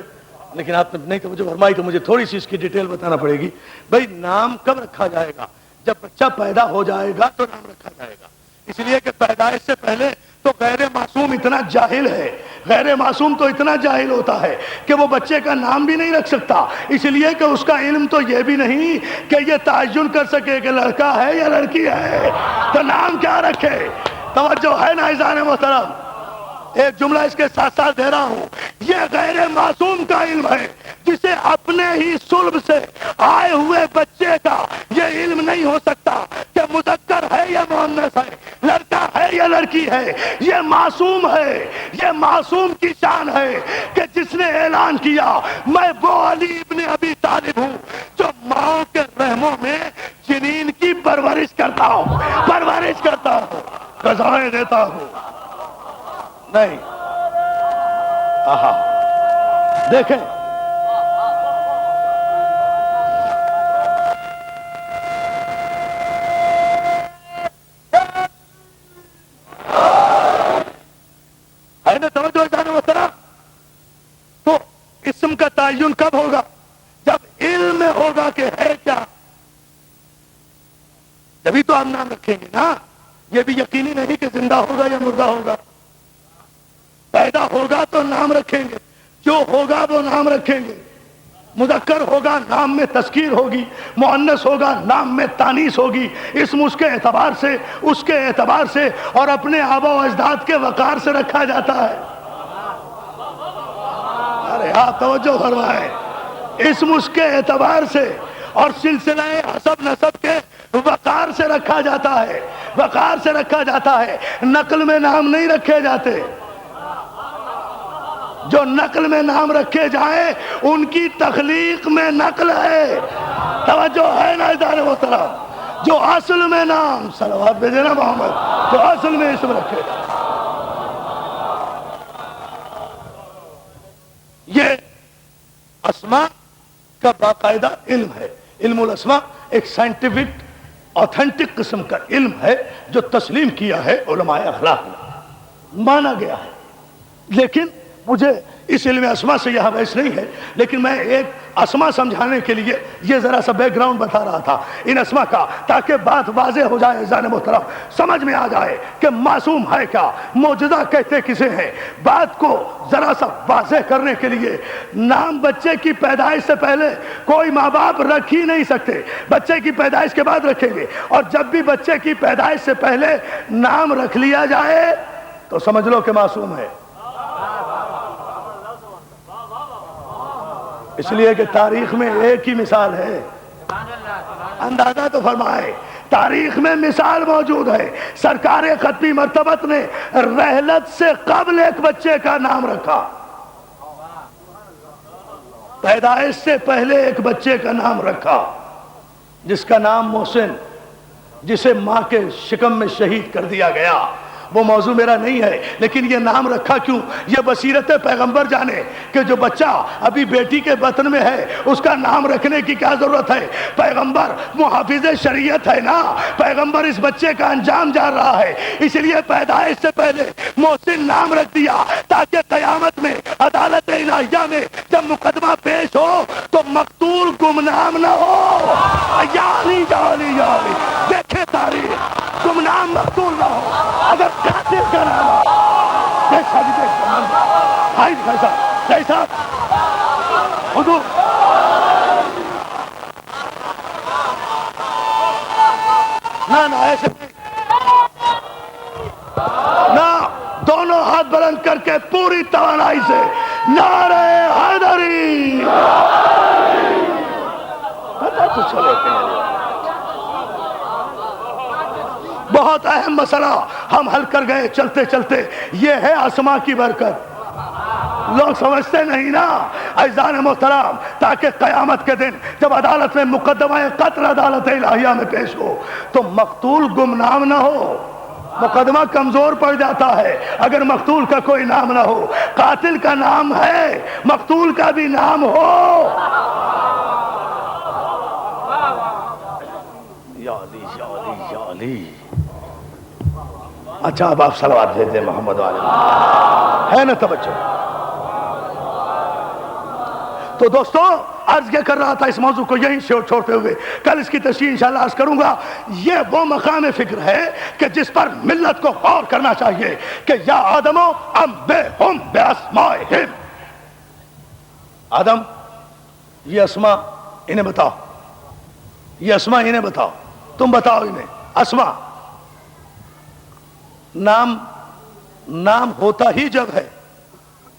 لیکن آپ نے نہیں توجہ فرمائی تو مجھے تھوڑی سی اس کی ڈیٹیل بتانا پڑے گی۔ بھئی نام کب رکھا جائے گا؟ جب بچہ پیدا ہو جائے گا تو نام رکھا جائے گا، اس لیے کہ پیدائش سے پہلے تو غیر معصوم اتنا جاہل ہے، غیر معصوم تو اتنا جاہل ہوتا ہے کہ وہ بچے کا نام بھی نہیں رکھ سکتا، اس لیے کہ اس کا علم تو یہ بھی نہیں کہ یہ تعین کر سکے کہ لڑکا ہے یا لڑکی ہے، تو نام کیا رکھے؟ توجہ ہے نا عزیزان محترم؟ ایک جملہ اس کے ساتھ ساتھ دے رہا ہوں، یہ غیر معصوم کا علم ہے جسے اپنے ہی صلب سے آئے ہوئے بچے کا یہ علم نہیں ہو سکتا کہ مذکر ہے یا مؤنث ہے، لڑکا ہے یا لڑکی ہے۔ یہ معصوم ہے، یہ معصوم کی شان ہے کہ جس نے اعلان کیا میں وہ علی ابن ابی طالب ہوں جو ماں کے رحموں میں جنین کی پرورش کرتا ہوں، غذائیں دیتا ہوں۔ نہیں. آہا دیکھیں ہے نا توجہ جانے وطرہ. تو اسم کا تعین کب ہوگا؟ جب علم میں ہوگا کہ ہے کیا، جبھی تو ہم نام رکھیں گے نا. یہ بھی یقینی نہیں کہ زندہ ہوگا یا مردہ ہوگا. پیدا ہوگا تو نام رکھیں گے، جو ہوگا وہ نام رکھیں گے. مذکر ہوگا نام میں تذکیر ہوگی، مؤنث ہوگا نام میں تانیث ہوگی. اسم اس کے اعتبار سے، اس کے اعتبار سے اور اپنے آبا و اجداد کے وقار سے رکھا جاتا ہے. ارے آپ توجہ فرمائیں. اسم اس کے اعتبار سے اور سلسلہ حسب نسب کے وقار سے رکھا جاتا ہے، وقار سے رکھا جاتا ہے. نقل میں نام نہیں رکھے جاتے. جو نقل میں نام رکھے جائیں ان کی تخلیق میں نقل ہے. توجہ ہے نا ادارے محترم. جو اصل میں نام، صلوات بھیجے نا محمد، جو اصل میں اسم رکھے جائیں. یہ اسماء کا باقاعدہ علم ہے. علم الاسماء ایک سائنٹیفک آتھینٹک قسم کا علم ہے جو تسلیم کیا ہے علماء اخلاق نے، مانا گیا ہے. لیکن مجھے اس علم اسماء سے یہاں بحث نہیں ہے، لیکن میں ایک اسماء سمجھانے کے لیے یہ ذرا سا بیک گراؤنڈ بتا رہا تھا ان اسماء کا، تاکہ بات واضح ہو جائے. عزیزان محترم سمجھ میں آ جائے کہ معصوم ہے کیا، معجزہ کہتے کسے ہیں. بات کو ذرا سا واضح کرنے کے لیے، نام بچے کی پیدائش سے پہلے کوئی ماں باپ رکھ ہی نہیں سکتے، بچے کی پیدائش کے بعد رکھیں گے. اور جب بھی بچے کی پیدائش سے پہلے نام رکھ لیا جائے تو سمجھ لو کہ معصوم ہے. اس لیے کہ تاریخ میں ایک ہی مثال ہے. اندازہ تو فرمائے، تاریخ میں مثال موجود ہے. سرکار ختمی مرتبت نے رحلت سے قبل ایک بچے کا نام رکھا، پیدائش سے پہلے ایک بچے کا نام رکھا جس کا نام محسن، جسے ماں کے شکم میں شہید کر دیا گیا. وہ موضوع میرا نہیں ہے، لیکن یہ نام رکھا کیوں؟ یہ بصیرت پیغمبر جانے کہ جو بچہ ابھی بیٹی کے بطن میں ہے اس کا نام رکھنے کی کیا ضرورت ہے. پیغمبر محافظ شریعت ہے نا، پیغمبر اس بچے کا انجام جان رہا ہے، اس لیے پیدائش سے پہلے محسن نام رکھ دیا تاکہ قیامت میں عدالت الہیہ میں جب مقدمہ پیش ہو تو مقتول گمنام نہ ہو. یعنی دیکھیں تاریخ، گمنام مقتول نہ ہو. اگر قاتل کا نام جیسا حضور نہ ایسے نہ، دونوں ہاتھ بلند کر کے پوری توانائی سے نعرہ حیدری. پتہ تو چلے بہت اہم مسئلہ ہم حل کر گئے چلتے چلتے. یہ ہے اسماء کی برکت. لوگ سمجھتے نہیں نا عزیزان محترم، تاکہ قیامت کے دن جب عدالت میں مقدمہ قتل عدالت الہیہ میں پیش ہو تو مقتول گمنام نہ ہو. مقدمہ کمزور پڑ جاتا ہے اگر مقتول کا کوئی نام نہ ہو. قاتل کا نام ہے، مقتول کا بھی نام ہو. یا علی یا علی یا علی. اچھا اب آپ صلوات بھیج دیں محمد والے ہے نا توجہ. تو دوستو عرض یہ کر رہا تھا اس موضوع کو یہیں چھوڑتے ہوئے کل اس کی تشریح انشاءاللہ عرض کروں گا. یہ وہ مقام فکر ہے کہ جس پر ملت کو غور کرنا چاہیے کہ یا آدمو انبئہم باسمائہم. آدم یہ اسماء انہیں بتاؤ، یہ اسماء انہیں بتاؤ، تم بتاؤ انہیں. اسماء نام ہوتا ہی جب ہے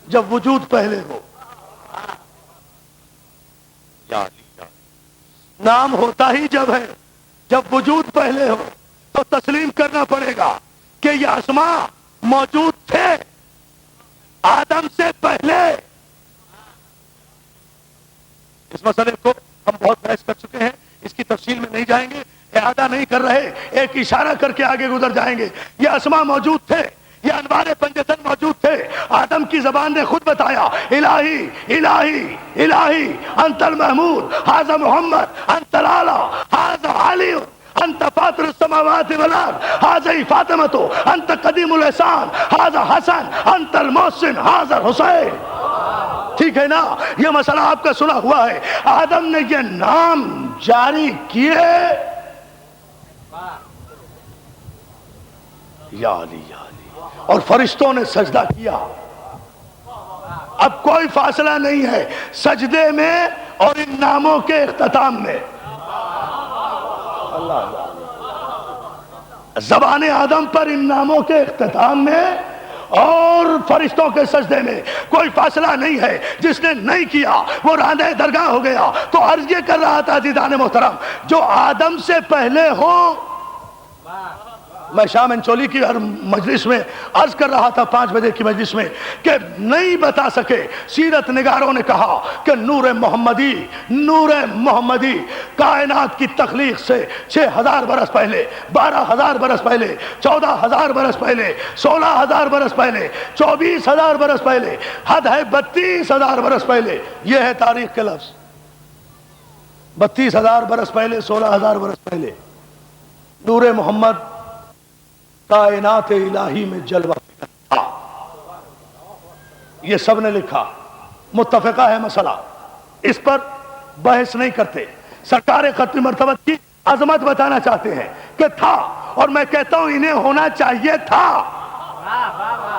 جب وجود پہلے ہو. نام ہوتا ہی جب ہے جب وجود پہلے ہو. تو تسلیم کرنا پڑے گا کہ یہ اسماء موجود تھے آدم سے پہلے. اس مسئلے کو ہم بہت بحث کر چکے ہیں، اس کی تفصیل میں نہیں جائیں گے، اعادہ نہیں کر رہے، ایک اشارہ کر کے آگے گزر جائیں گے. یہ اسماء موجود تھے، یہ انوار پنجتن موجود تھے. آدم کی زبان نے خود بتایا الہی الہی الہی انت المحمود ھذا محمد انت الاعلی ھذا علی انت فاطر السماوات والارض ھذا فاطمۃ انت قدیم الاحسان ھذا حسن انت المحسن ھذا حسین. ٹھیک ہے نا؟ یہ مسئلہ آپ کا سنا ہوا ہے. آدم نے یہ نام جاری کیے یا علی یا علی، اور فرشتوں نے سجدہ کیا. اب کوئی فاصلہ نہیں ہے سجدے میں اور ان ناموں کے اختتام میں. زبان آدم پر ان ناموں کے اختتام میں اور فرشتوں کے سجدے میں کوئی فاصلہ نہیں ہے. جس نے نہیں کیا وہ راندہ درگاہ ہو گیا. تو عرض یہ کر رہا تھا عزیزان محترم، جو آدم سے پہلے ہو، میں شام انچولی کی ہر مجلس میں عرض کر رہا تھا 5 بجے کی مجلس میں کہ نہیں بتا سکے. سیرت نگاروں نے کہا کہ نور محمدی کائنات کی تخلیق سے 6000 برس پہلے، 12000 برس پہلے، 14000 برس پہلے، 16000 برس پہلے، 24000 برس پہلے، حد ہے 32000 برس پہلے. یہ ہے تاریخ کے لفظ. 32000 برس پہلے، 16000 برس پہلے نور محمد کائنات الہی میں جلوہ تھا. یہ سب نے لکھا، متفقہ ہے مسئلہ، اس پر بحث نہیں کرتے. سرکار ختم مرتبت کی عظمت بتانا چاہتے ہیں کہ تھا، اور میں کہتا ہوں انہیں ہونا چاہیے تھا.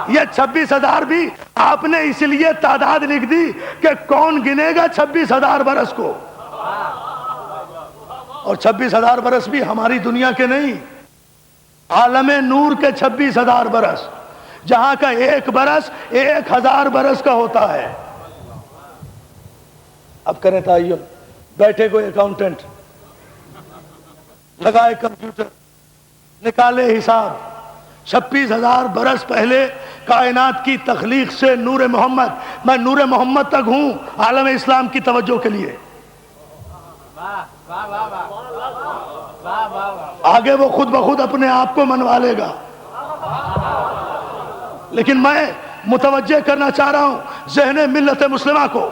یہ 26000 بھی آپ نے اس لیے تعداد لکھ دی کہ کون گنے گا 26000 برس کو. اور 26000 برس بھی ہماری دنیا کے نہیں، عالم نور کے 26000 برس، جہاں کا ایک برس 1000 برس کا ہوتا ہے. اب کریں تعین، بیٹھے کوئی اکاؤنٹنٹ، لگائے کمپیوٹر، نکالے حساب. 26000 برس پہلے کائنات کی تخلیق سے نور محمد، میں نور محمد تک ہوں عالم اسلام کی توجہ کے لیے. آگے وہ خود بخود اپنے آپ کو منوا لے گا، لیکن میں متوجہ کرنا چاہ رہا ہوں ذہن ملت مسلمہ کو.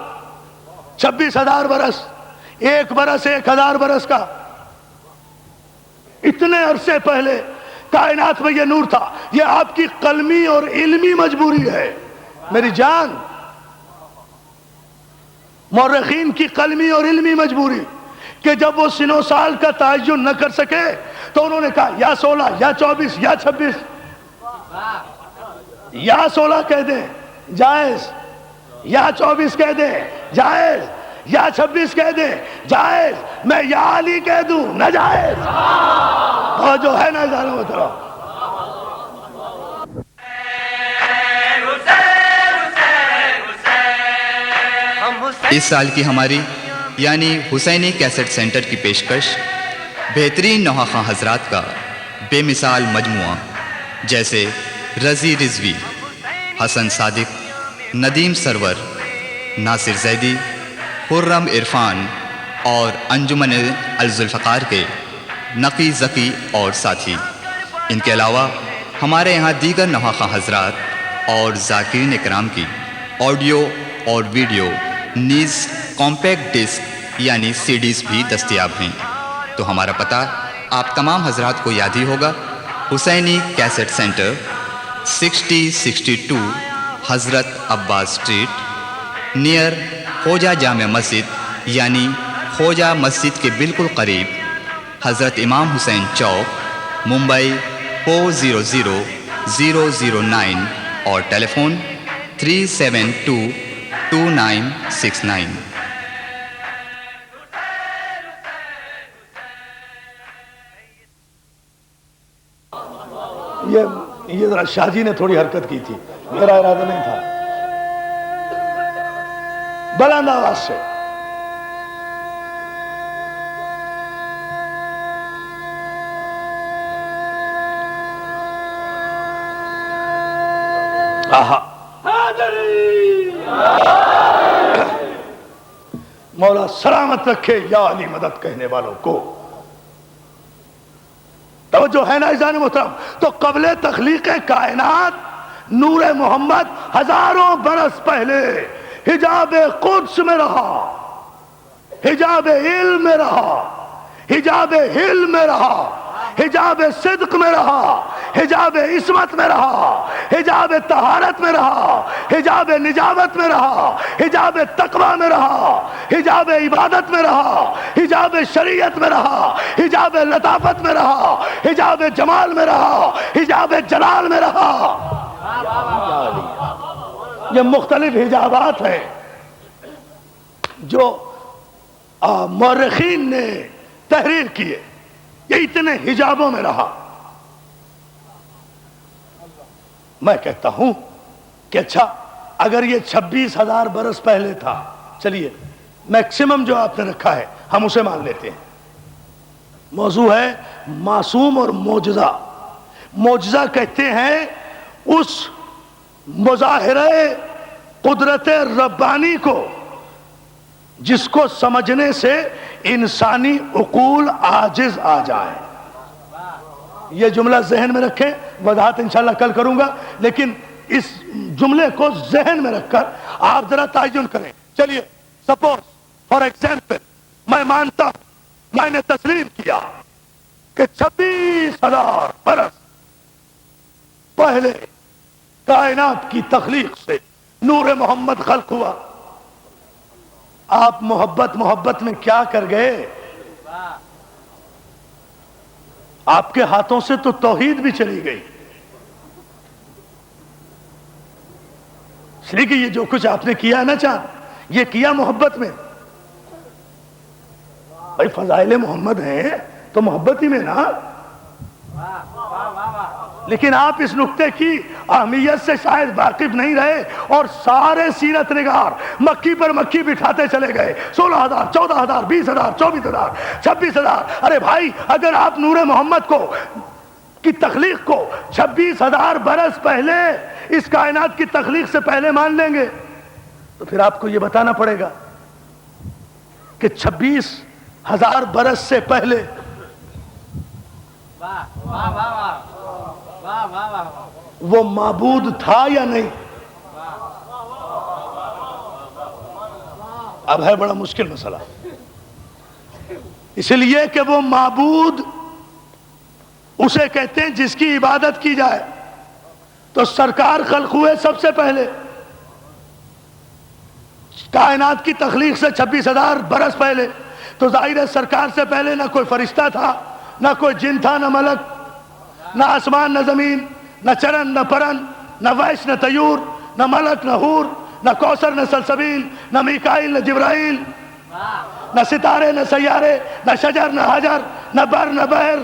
26000 برس، ایک برس 1000 برس کا. اتنے عرصے پہلے کائنات میں یہ نور تھا. یہ آپ کی قلمی اور علمی مجبوری ہے میری جان، مورخین کی قلمی اور علمی مجبوری، کہ جب وہ سن و سال کا تعین نہ کر سکے تو انہوں نے کہا یا 16 یا 24 یا 26، یا 16 کہہ دیں جائز، یا 24 کہہ دیں جائز، یا 26 کہہ دیں جائز. میں یا علی کہہ دوں ناجائز. اور جو ہے نا ظالم اترا. اس سال کی ہماری یعنی حسینی کیسٹ سینٹر کی پیشکش بہترین نوحہ حضرات کا بے مثال مجموعہ، جیسے رضی رضوی، حسن صادق، ندیم سرور، ناصر زیدی، خرم عرفان اور انجمن الذوالفقار کے نقی ذکی اور ساتھی. ان کے علاوہ ہمارے یہاں دیگر نوحہ حضرات اور ذاکرین اکرام کی آڈیو اور ویڈیو نیز کمپیکٹ ڈسک یعنی CDs بھی دستیاب ہیں. تو ہمارا پتہ آپ تمام حضرات کو یاد ہی ہوگا، حسینی کیسٹ سینٹر 6062 حضرت عباس اسٹریٹ، نیئر خوجہ جامع مسجد یعنی خوجہ مسجد کے بالکل قریب، حضرت امام حسین چوک، ممبئی 400009، اور ٹیلی فون 3722969. یہ ذرا شاہ جی نے تھوڑی حرکت کی تھی، میرا ارادہ نہیں تھا. بلند آواز سے مولا سلامت رکھے یا علی مدد کہنے والوں کو. توجہ ہے نا عزیزان محترم؟ تو قبل تخلیق کائنات نور محمد ہزاروں برس پہلے حجاب قدس میں رہا، حجاب علم میں رہا، حجاب حلم میں رہا، حجاب صدق میں رہا، حجاب عصمت میں رہا، حجاب طہارت میں رہا، حجاب نجابت میں رہا، حجاب تقوی میں رہا، حجاب عبادت میں رہا، حجاب شریعت میں رہا، حجاب لطافت میں رہا، حجاب جمال میں رہا، حجاب جلال میں رہا۔ یہ مختلف حجابات ہیں جو مورخین نے تحریر کیے، یہ اتنے حجابوں میں رہا۔ میں کہتا ہوں کہ اچھا اگر یہ 26,000 برس پہلے تھا، چلیے میکسیمم جو آپ نے رکھا ہے ہم اسے مان لیتے ہیں۔ موضوع ہے معصوم اور معجزہ۔ معجزہ کہتے ہیں اس مظاہرہ قدرت ربانی کو جس کو سمجھنے سے انسانی عقول عاجز آ جائے۔ یہ جملہ ذہن میں رکھیں، وضاحت انشاءاللہ کل کروں گا، لیکن اس جملے کو ذہن میں رکھ کر آپ ذرا تعین کریں۔ چلیے سپوز فار ایگزامپل میں مانتا ہوں، میں نے تسلیم کیا کہ 26,000 برس پہلے کائنات کی تخلیق سے نور محمد خلق ہوا۔ آپ محبت میں کیا کر گئے؟ آپ کے ہاتھوں سے تو توحید بھی چلی گئی، اس لیے کہ یہ جو کچھ آپ نے کیا نا چاند، یہ کیا محبت میں۔ بھائی فضائل محمد ہیں تو محبت ہی میں نا، لیکن آپ اس نقطے کی اہمیت سے شاید واقف نہیں رہے اور سارے سیرت نگار مکھی پر مکھی بٹھاتے چلے گئے۔ 16,000 14,000 20,000 24,000 26,000۔ ارے بھائی اگر آپ نور محمد کو کی تخلیق کو 26,000 برس پہلے اس کائنات کی تخلیق سے پہلے مان لیں گے تو پھر آپ کو یہ بتانا پڑے گا کہ 26,000 برس سے پہلے وہ معبود تھا یا نہیں؟ اب ہے بڑا مشکل مسئلہ، اس لیے کہ وہ معبود اسے کہتے ہیں جس کی عبادت کی جائے۔ تو سرکار خلق ہوئے سب سے پہلے کائنات کی تخلیق سے 26,000 برس پہلے، تو ظاہر ہے سرکار سے پہلے نہ کوئی فرشتہ تھا، نہ کوئی جن تھا، نہ ملک، نہ آسمان، نہ زمین، نہ چرن، نہ پرن، نہ ویش، نہ طیور، نہ ملک، نہ حور، نہ کوثر، نہ سلسبیل، نہ میکائیل، نہ جبرائیل، نہ ستارے، نہ سیارے، نہ شجر، نہ حجر، نہ بر، نہ بحر،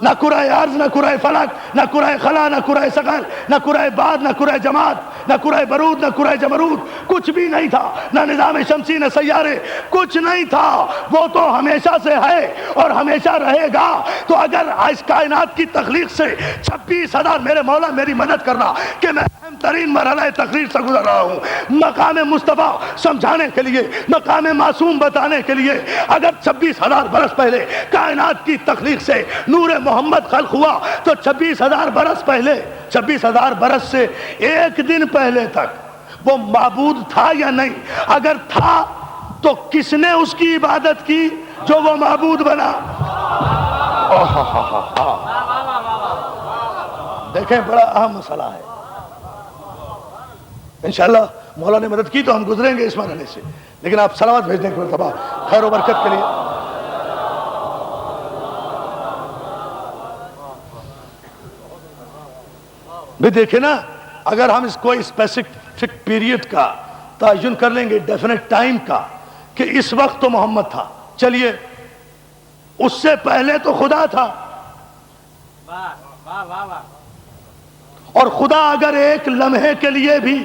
نہ کرہ ارض، نہ کرہ فلک، نہ کرہ خلا، نہ کرہ ثقل، نہ کرہ باد، نہ کرہ جماد، نہ کرہ برود، نہ کرہ جبرود، کچھ بھی نہیں تھا، نہ نظام شمسی، نہ سیارے، کچھ نہیں تھا۔ وہ تو ہمیشہ سے ہے اور ہمیشہ رہے گا۔ تو اگر اس کائنات کی تخلیق سے 26,000، میرے مولا میری مدد کرنا کہ میں اہم ترین مرحلہ تقریر سے گزر رہا ہوں، مقام مصطفیٰ سمجھانے کے لیے، مقام معصوم بتانے کے لیے، اگر 26,000 برس پہلے کائنات کی تخلیق سے نور محمد خلق ہوا تو 26,000 برس پہلے، 26,000 برس سے ایک دن پہلے تک وہ معبود تھا یا نہیں؟ اگر تھا تو کس نے اس کی عبادت کی جو وہ معبود بنا؟ دیکھیں بڑا اہم مسئلہ ہے، انشاءاللہ مولا نے مدد کی تو ہم گزریں گے اس مرحلے سے، لیکن آپ صلوات بھیج دیں مرتبہ خیر و برکت کے لیے۔ بھی دیکھیں نا، اگر ہم اس کوئی اسپیسیفک پیریڈ کا تعین کر لیں گے، ڈیفینٹ ٹائم کا، کہ اس وقت تو محمد تھا، چلیے اس سے پہلے تو خدا تھا، اور خدا اگر ایک لمحے کے لیے بھی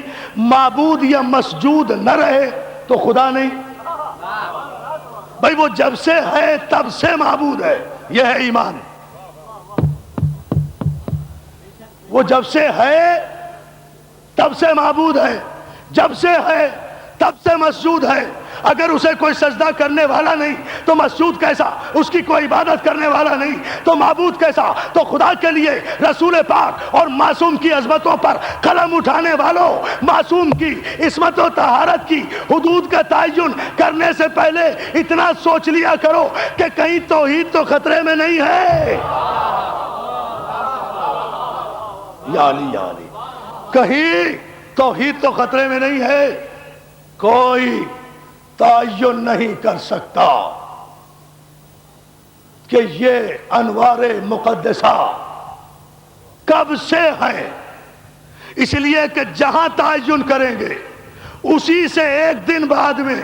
معبود یا مسجود نہ رہے تو خدا نہیں۔ بھائی وہ جب سے ہے تب سے معبود ہے، یہ ہے ایمان۔ وہ جب سے ہے تب سے معبود ہے، جب سے ہے تب سے مسجود ہے، اگر اسے کوئی سجدہ کرنے والا نہیں تو مسجود کیسا؟ اس کی کوئی عبادت کرنے والا نہیں تو معبود کیسا؟ تو خدا کے لیے رسول پاک اور معصوم کی عظمتوں پر قلم اٹھانے والوں، معصوم کی عصمت و طہارت کی حدود کا تعین کرنے سے پہلے اتنا سوچ لیا کرو کہ کہیں توحید تو خطرے میں نہیں ہے۔ یا علی یا علی، کہیں توحید تو خطرے میں نہیں ہے۔ کوئی تعین نہیں کر سکتا کہ یہ انوار مقدسہ کب سے ہیں، اس لیے کہ جہاں تعین کریں گے اسی سے ایک دن بعد میں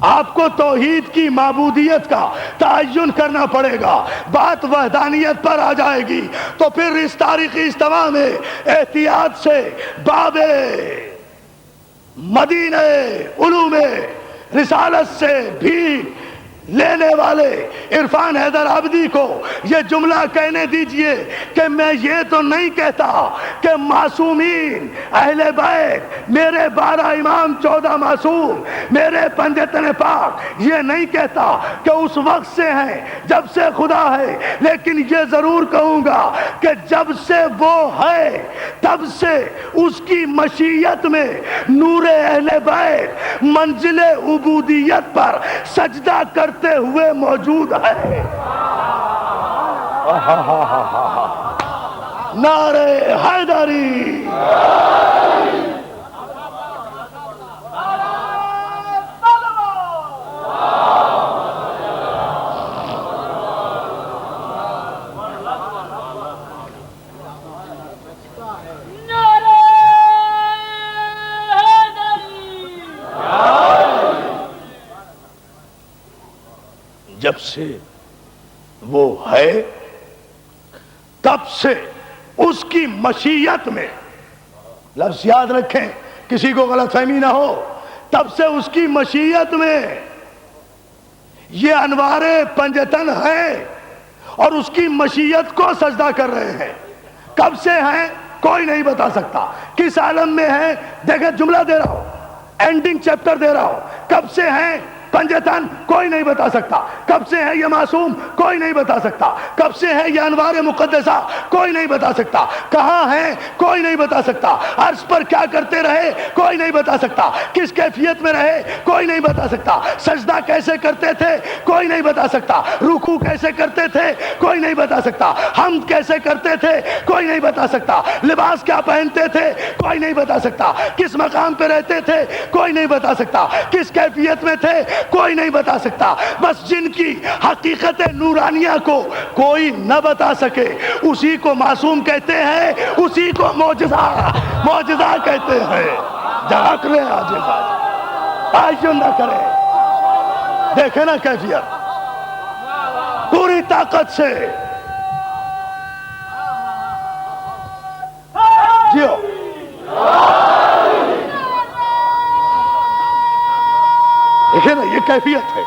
آپ کو توحید کی معبودیت کا تعین کرنا پڑے گا، بات وحدانیت پر آ جائے گی تو پھر اس تاریخی اجتماع میں احتیاط سے باب مدینہ علوم رسالت سے بھی لینے والے عرفان حیدر عابدی کو یہ جملہ کہنے دیجئے کہ میں یہ تو نہیں کہتا کہ معصومین اہل بیت، میرے 12 امام 14 معصوم، میرے پنجتن پاک، یہ نہیں کہتا کہ اس وقت سے ہیں جب سے خدا ہے، لیکن یہ ضرور کہوں گا کہ جب سے وہ ہے تب سے اس کی مشیت میں نور اہل بیت منزل عبودیت پر سجدہ کرتے ہوئے موجود ہے۔ نعرہ حیدری، جب سے وہ ہے تب سے اس کی مشیت میں، لفظ یاد رکھیں کسی کو غلط فہمی نہ ہو، تب سے اس کی مشیت میں یہ انوار پنجتن ہیں اور اس کی مشیت کو سجدہ کر رہے ہیں۔ کب سے ہیں کوئی نہیں بتا سکتا، کس عالم میں ہیں دیکھیں، جملہ دے رہا ہوں، اینڈنگ چیپٹر دے رہا ہوں، کب سے ہیں پنجتن کوئی نہیں بتا سکتا، کب سے ہے یہ معصوم کوئی نہیں بتا سکتا، کب سے ہے یہ انوار مقدسہ کوئی نہیں بتا سکتا، کہاں ہیں کوئی نہیں بتا سکتا، عرش پر کیا کرتے رہے کوئی نہیں بتا سکتا، کس کیفیت میں رہے کوئی نہیں بتا سکتا، سجدہ کیسے کرتے تھے کوئی نہیں بتا سکتا، رکوع کیسے کرتے تھے کوئی نہیں بتا سکتا، حمد کیسے کرتے تھے کوئی نہیں بتا سکتا، لباس کیا پہنتے تھے کوئی نہیں بتا سکتا، کس مقام پہ رہتے تھے کوئی نہیں بتا سکتا، کس کیفیت میں تھے کوئی نہیں بتا سکتا، بس جن کی حقیقت نورانیہ کو کوئی نہ بتا سکے اسی کو معصوم کہتے ہیں، اسی کو معجزہ کہتے ہیں۔ جھانک لیں آج تعین نہ کریں، دیکھیں نا کیفیت، پوری طاقت سے جیو۔ دیکھیں نا یہ کیفیت ہے۔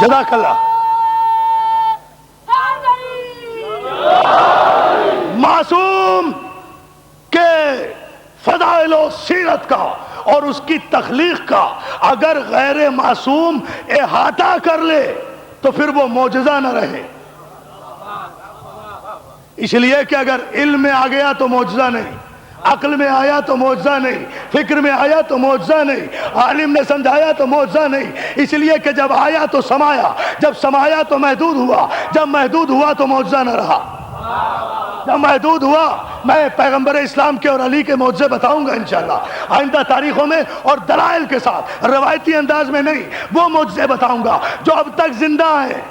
جزاک اللہ۔ معصوم کے فضائل و سیرت کا اور اس کی تخلیق کا اگر غیر معصوم احاطہ کر لے تو پھر وہ معجزہ نہ رہے، اس لیے کہ اگر علم میں آ گیا تو معجزہ نہیں، عقل میں آیا تو معجزہ نہیں، فکر میں آیا تو معجزہ نہیں، عالم نے سمجھایا تو معجزہ نہیں، اس لیے کہ جب آیا تو سمایا، جب سمایا تو محدود ہوا، جب محدود ہوا تو معجزہ نہ رہا، جب محدود ہوا میں پیغمبر اسلام کے اور علی کے معجزے بتاؤں گا انشاءاللہ آئندہ تاریخوں میں، اور دلائل کے ساتھ، روایتی انداز میں نہیں، وہ معجزے بتاؤں گا جو اب تک زندہ ہیں،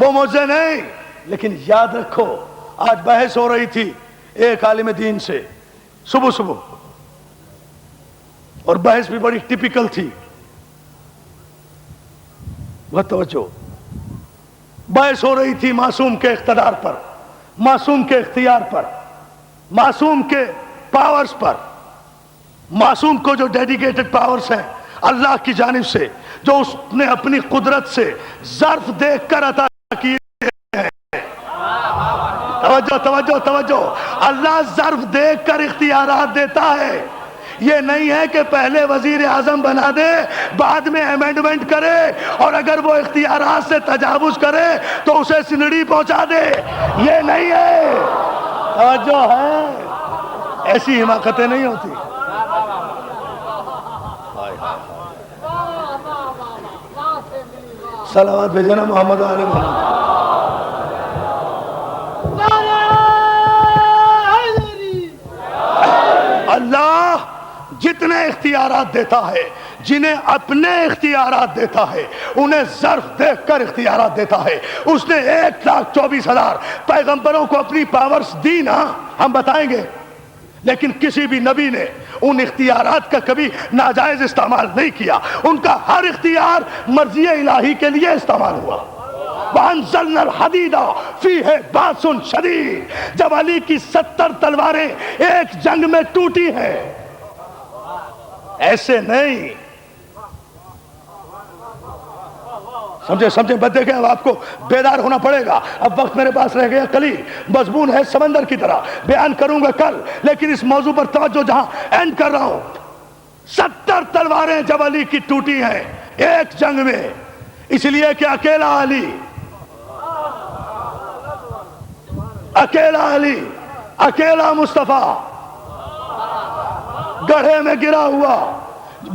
وہ معجزے نہیں۔ لیکن یاد رکھو، آج بحث ہو رہی تھی ایک عالم دین سے صبح اور بحث بھی بڑی ٹپیکل تھی، بہت توجہ، بحث ہو رہی تھی معصوم کے اقتدار پر، معصوم کے اختیار پر، معصوم کے پاورز پر، معصوم کو جو ڈیڈیکیٹڈ پاورز ہیں اللہ کی جانب سے، جو اس نے اپنی قدرت سے ظرف دیکھ کر عطا کیے ہیں، توجہ توجہ توجہ، اللہ ظرف دیکھ کر اختیارات دیتا ہے. یہ نہیں ہے کہ پہلے وزیر اعظم بنا دے بعد میں امینڈمنٹ کرے اور اگر وہ اختیارات سے تجاوز کرے تو اسے سنڑی پہنچا دے. یہ نہیں ہے. توجہ ہے، ایسی حماقتیں نہیں ہوتی. صلوات بھیجنا محمد علیہ محمد. اللہ جتنے اختیارات دیتا ہے، جنہیں اپنے اختیارات دیتا ہے انہیں ظرف دیکھ کر اختیارات دیتا ہے. اس نے 1,24,000 پیغمبروں کو اپنی پاورز دی نا، ہم بتائیں گے، لیکن کسی بھی نبی نے ان اختیارات کا کبھی ناجائز استعمال نہیں کیا. ان کا ہر اختیار مرضی الہی کے لیے استعمال ہوا. وَأَنزَلْنَا الْحَدِيدَ فِيهِ بَأْسٌ شَدِيدٌ. جب علی کی 70 تلواریں ایک جنگ میں ٹوٹی ہیں، ایسے نہیں سمجھے بد دیکھیں. اب آپ کو بیدار ہونا پڑے گا. اب وقت میرے پاس رہ گیا قلیل، مضمون ہے سمندر کی طرح، بیان کروں گا کل، لیکن اس موضوع پر توجہ جہاں اینڈ کر رہا ہوں. 70 تلواریں جب علی کی ٹوٹی ہیں ایک جنگ میں، اس لیے کہ اکیلا علی، اکیلا مصطفیٰ گڑھے میں گرا ہوا.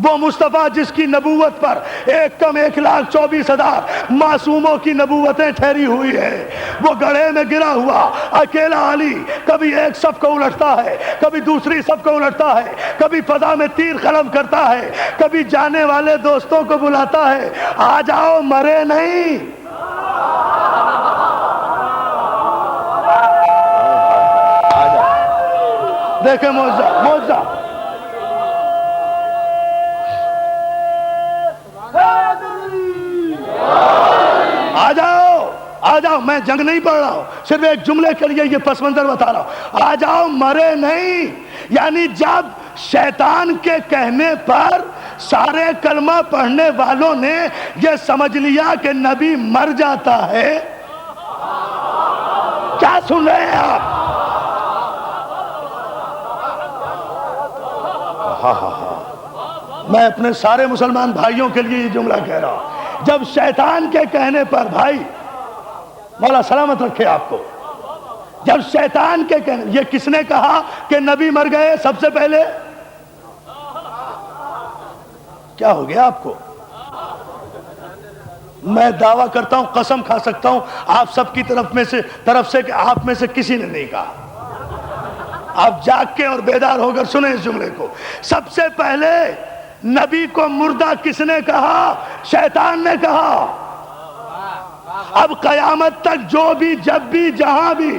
وہ مصطفیٰ جس کی نبوت پر 1,24,000 معصوموں کی نبوتیں ٹھہری ہوئی ہیں، وہ گڑھے میں گرا ہوا اکیلا علی کبھی ایک صف کو الٹتا ہے، کبھی دوسری صف کو الٹتا ہے، کبھی فضا میں تیر قلم کرتا ہے، کبھی جانے والے دوستوں کو بلاتا ہے، آ جاؤ مرے نہیں. دیکھیں معجزہ. آ جاؤ، میں جنگ نہیں پڑھ رہا ہوں، صرف ایک جملے کے لیے یہ پس منظر بتا رہا ہوں. آ جاؤ مرے نہیں. یعنی جب شیطان کے کہنے پر سارے کلمہ پڑھنے والوں نے یہ سمجھ لیا کہ نبی مر جاتا ہے. کیا سن رہے ہیں آپ؟ میں اپنے سارے مسلمان بھائیوں کے لیے یہ جملہ کہہ رہا ہوں. جب شیطان کے کہنے پر، بھائی مولا سلامت رکھے آپ کو، جب شیطان کے کہنے، یہ کس نے کہا کہ نبی مر گئے سب سے پہلے؟ کیا ہو گیا آپ کو؟ میں دعویٰ کرتا ہوں، قسم کھا سکتا ہوں آپ سب کی طرف سے کہ آپ میں سے کسی نے نہیں کہا. آپ جاگ کے اور بیدار ہو کر سنیں اس جملے کو. سب سے پہلے نبی کو مردہ کس نے کہا؟ شیطان نے کہا. اب قیامت تک جو بھی، جب بھی، جہاں بھی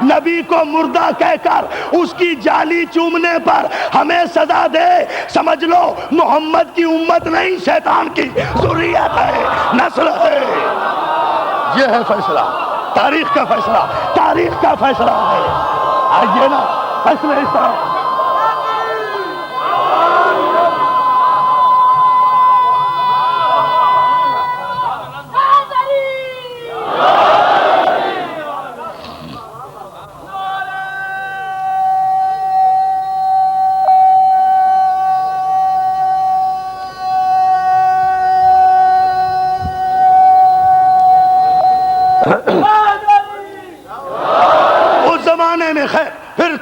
نبی کو مردہ کہہ کر اس کی جالی چومنے پر ہمیں سزا دے، سمجھ لو محمد کی امت نہیں، شیطان کی ذریت ہے، نسل ہے. یہ ہے فیصلہ، تاریخ کا فیصلہ، تاریخ کا فیصلہ ہے. آئیے نا فیصلہ اس طرح.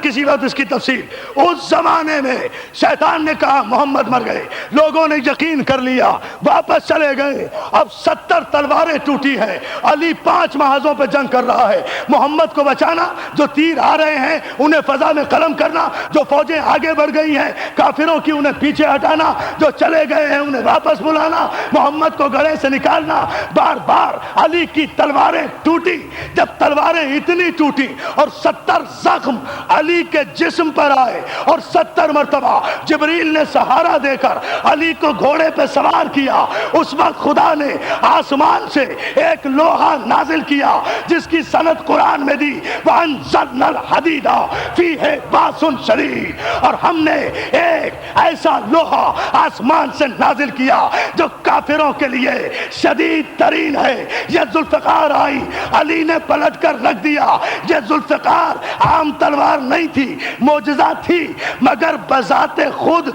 کسی وقت اس کی تفصیل. اس زمانے میں شیطان نے کہا محمد مر گئے، لوگوں نے یقین کر لیا، واپس چلے گئے. اب 70 تلواریں ٹوٹی ہیں، علی 5 محاذوں پہ جنگ کر رہا ہے. محمد کو بچانا، جو تیر آ رہے ہیں انہیں فضا میں قلم کرنا، جو فوجیں آگے بڑھ گئی ہیں کافروں کی انہیں پیچھے ہٹانا، جو چلے گئے ہیں انہیں واپس بلانا، محمد کو گڑھے سے نکالنا. بار بار علی کی تلواریں ٹوٹی. جب تلواریں اتنی ٹوٹی اور 70 زخم علی کے جسم پر آئے اور 70 مرتبہ جبریل نے سہارا دے کر علی کو گھوڑے پہ سوار کیا، اس وقت خدا نے آسمان سے ایک لوہا نازل کیا جس کی سند قرآن میں دی، وَأَنزَلْنَا الْحَدِيدَ فِيهِ بَأْسٌ شَدِيدٌ، اور ہم نے ایک ایسا لوہا آسمان سے نازل کیا جو کافروں کے لیے شدید ترین ہے۔ یہ ذوالفقار آئی، علی نے پلٹ کر رکھ دیا۔ یہ ذوالفقار عام تلوار نہیں تھی، معجزہ تھی، مگر بذات خود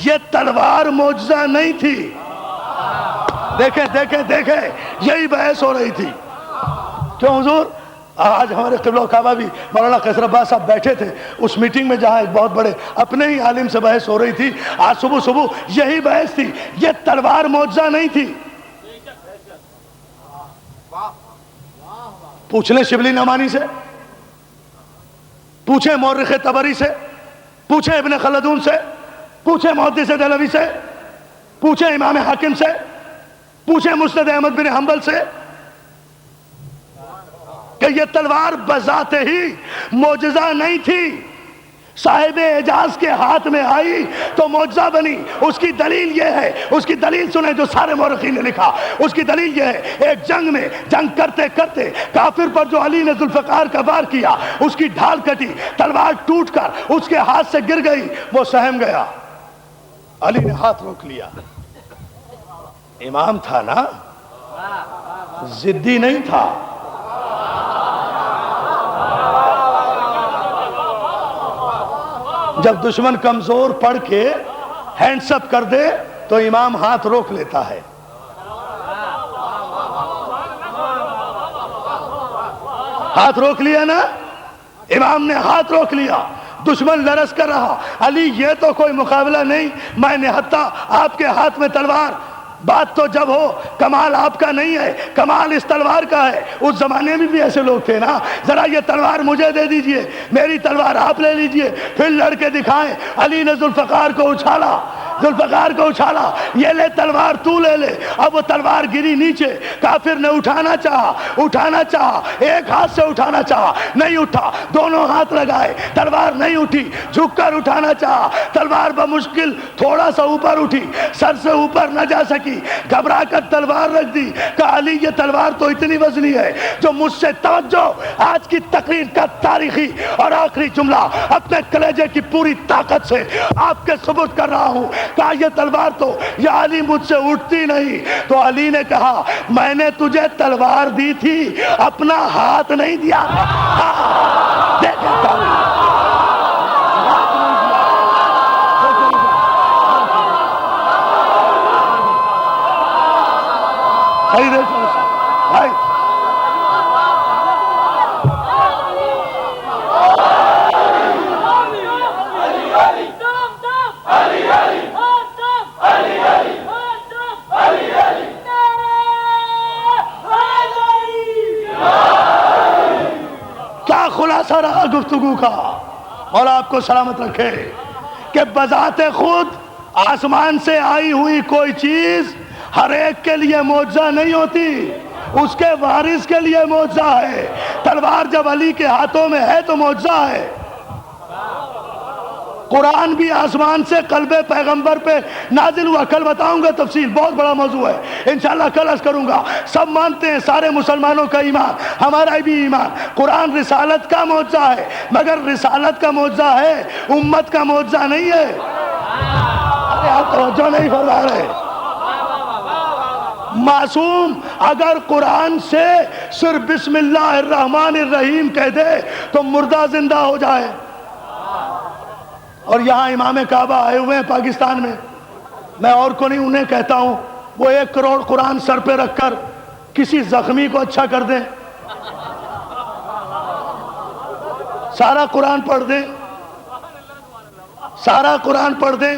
یہ تلوار معجزہ نہیں تھی۔ دیکھیں دیکھیں دیکھیں، یہی بحث ہو رہی تھی۔ کیوں حضور؟ آج ہمارے قبلہ و کعبہ بھی مولانا قیصر عباس صاحب بیٹھے تھے اس میٹنگ میں جہاں ایک بہت بڑے اپنے ہی عالم سے بحث ہو رہی تھی۔ آج صبح صبح یہی بحث تھی، یہ تلوار معجزہ نہیں تھی۔ پوچھ لیں شبلی نعمانی سے، پوچھیں مورخ طبری سے، پوچھیں ابن خلدون سے، پوچھیں محدث دہلوی سے، پوچھیں امام حاکم سے، پوچھیں مسند احمد بن حنبل سے کہ یہ تلوار بذات ہی معجزہ نہیں تھی، صاحب اعجاز کے ہاتھ میں آئی تو معجزہ بنی۔ اس کی دلیل یہ ہے، اس کی دلیل سنیں جو سارے مورخین نے لکھا۔ اس کی دلیل یہ ہے، ایک جنگ میں جنگ کرتے کرتے کافر پر جو علی نے ذوالفقار کا وار کیا، اس کی ڈھال کٹی، تلوار ٹوٹ کر اس کے ہاتھ سے گر گئی، وہ سہم گیا، علی نے ہاتھ روک لیا۔ امام تھا نا، ضدی نہیں تھا۔ جب دشمن کمزور پڑھ کے ہینڈس اپ کر دے تو امام ہاتھ روک لیتا ہے۔ ہاتھ روک لیا نا، امام نے ہاتھ روک لیا، دشمن لرز کر رہا، علی یہ تو کوئی مقابلہ نہیں، میں نہتا آپ کے ہاتھ میں تلوار۔ بات تو جب ہو کمال آپ کا نہیں ہے، کمال اس تلوار کا ہے۔ اس زمانے میں بھی ایسے لوگ تھے نا، ذرا یہ تلوار مجھے دے دیجئے، میری تلوار آپ لے لیجئے، پھر لڑکے دکھائیں۔ علی نے ذوالفقار کو اچھالا، ذوالفقار کو اچھالا، یہ لے تلوار تو لے لے۔ اب وہ تلوار گری نیچے، کافر نے اٹھانا چاہا، ایک ہاتھ سے اٹھانا چاہا، نہیں اٹھا، دونوں ہاتھ لگائے، تلوار نہیں اٹھی، جھک کر اٹھانا چاہا، تلوار بمشکل تھوڑا سا اوپر اٹھی، سر سے اوپر نہ جا سکی، گھبرا کر تلوار رکھ دی۔ کہا علی یہ تلوار تو اتنی وزنی ہے جو مجھ سے، توجہ، آج کی تقریر کا تاریخی اور آخری جملہ اپنے کلیجے کی پوری طاقت سے آپ کے ثبوت کر رہا ہوں۔ کہا یہ تلوار تو یا علی مجھ سے اٹھتی نہیں۔ تو علی نے کہا میں نے تجھے تلوار دی تھی، اپنا ہاتھ نہیں دیا تھا۔ دیکھتا ہوں بھائی، کیا خلاصہ رہا گفتگو کا؟ مولا آپ کو سلامت رکھے کہ بذات خود آسمان سے آئی ہوئی کوئی چیز ہر ایک کے لیے معجزہ نہیں ہوتی، اس کے وارث کے لیے معجزہ ہے۔ تلوار جب علی کے ہاتھوں میں ہے تو معجزہ ہے۔ قرآن بھی آسمان سے قلب پیغمبر پہ نازل ہوا، کل بتاؤں گا تفصیل، بہت بڑا موضوع ہے، انشاءاللہ کل عرض کروں گا۔ سب مانتے ہیں، سارے مسلمانوں کا ایمان، ہمارا بھی ایمان، قرآن رسالت کا معجزہ ہے، مگر رسالت کا معجزہ ہے، امت کا معجزہ نہیں ہے۔ ارے آپ توجہ نہیں فرما رہے۔ معصوم اگر قرآن سے صرف بسم اللہ الرحمن الرحیم کہہ دے تو مردہ زندہ ہو جائے۔ اور یہاں امام کعبہ آئے ہوئے ہیں پاکستان میں، میں اور کو نہیں انہیں کہتا ہوں، وہ 1 کروڑ قرآن سر پہ رکھ کر کسی زخمی کو اچھا کر دیں، سارا قرآن پڑھ دیں، سارا قرآن پڑھ دیں،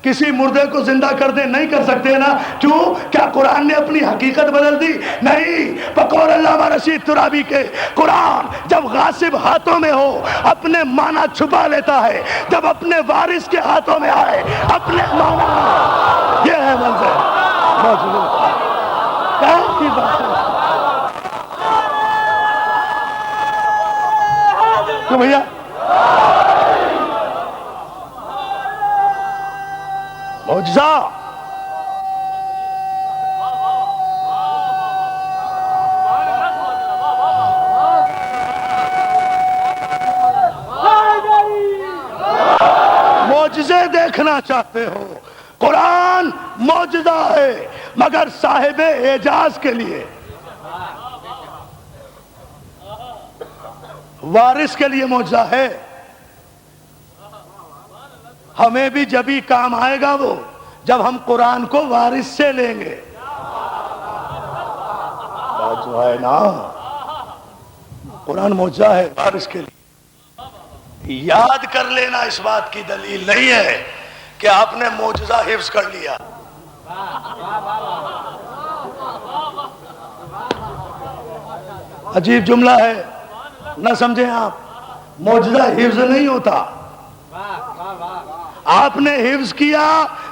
کسی مردے کو زندہ کر دیں، نہیں کر سکتے نا؟ کیوں؟ کیا قرآن نے اپنی حقیقت بدل دی؟ نہیں۔ بقول علامہ رشید ترابی کے، قرآن جب غاصب ہاتھوں میں ہو اپنے معنی چھپا لیتا ہے، جب اپنے وارث کے ہاتھوں میں آئے اپنے معنی، یہ ہے منظر۔ کی بات ہے تو بھیا معجزہ معجزے دیکھنا چاہتے ہو، قرآن معجزہ ہے مگر صاحب اعجاز کے لیے، وارث کے لیے معجزہ ہے۔ ہمیں بھی جبھی کام آئے گا وہ جب ہم قرآن کو وارث سے لیں گے، بات جو ہے نا، قرآن معجزہ ہے وارث کے لیے۔ یاد کر لینا اس بات کی دلیل نہیں ہے کہ آپ نے معجزہ حفظ کر لیا۔ عجیب جملہ ہے، نہ سمجھیں آپ، معجزہ حفظ نہیں ہوتا۔ آپ نے حفظ کیا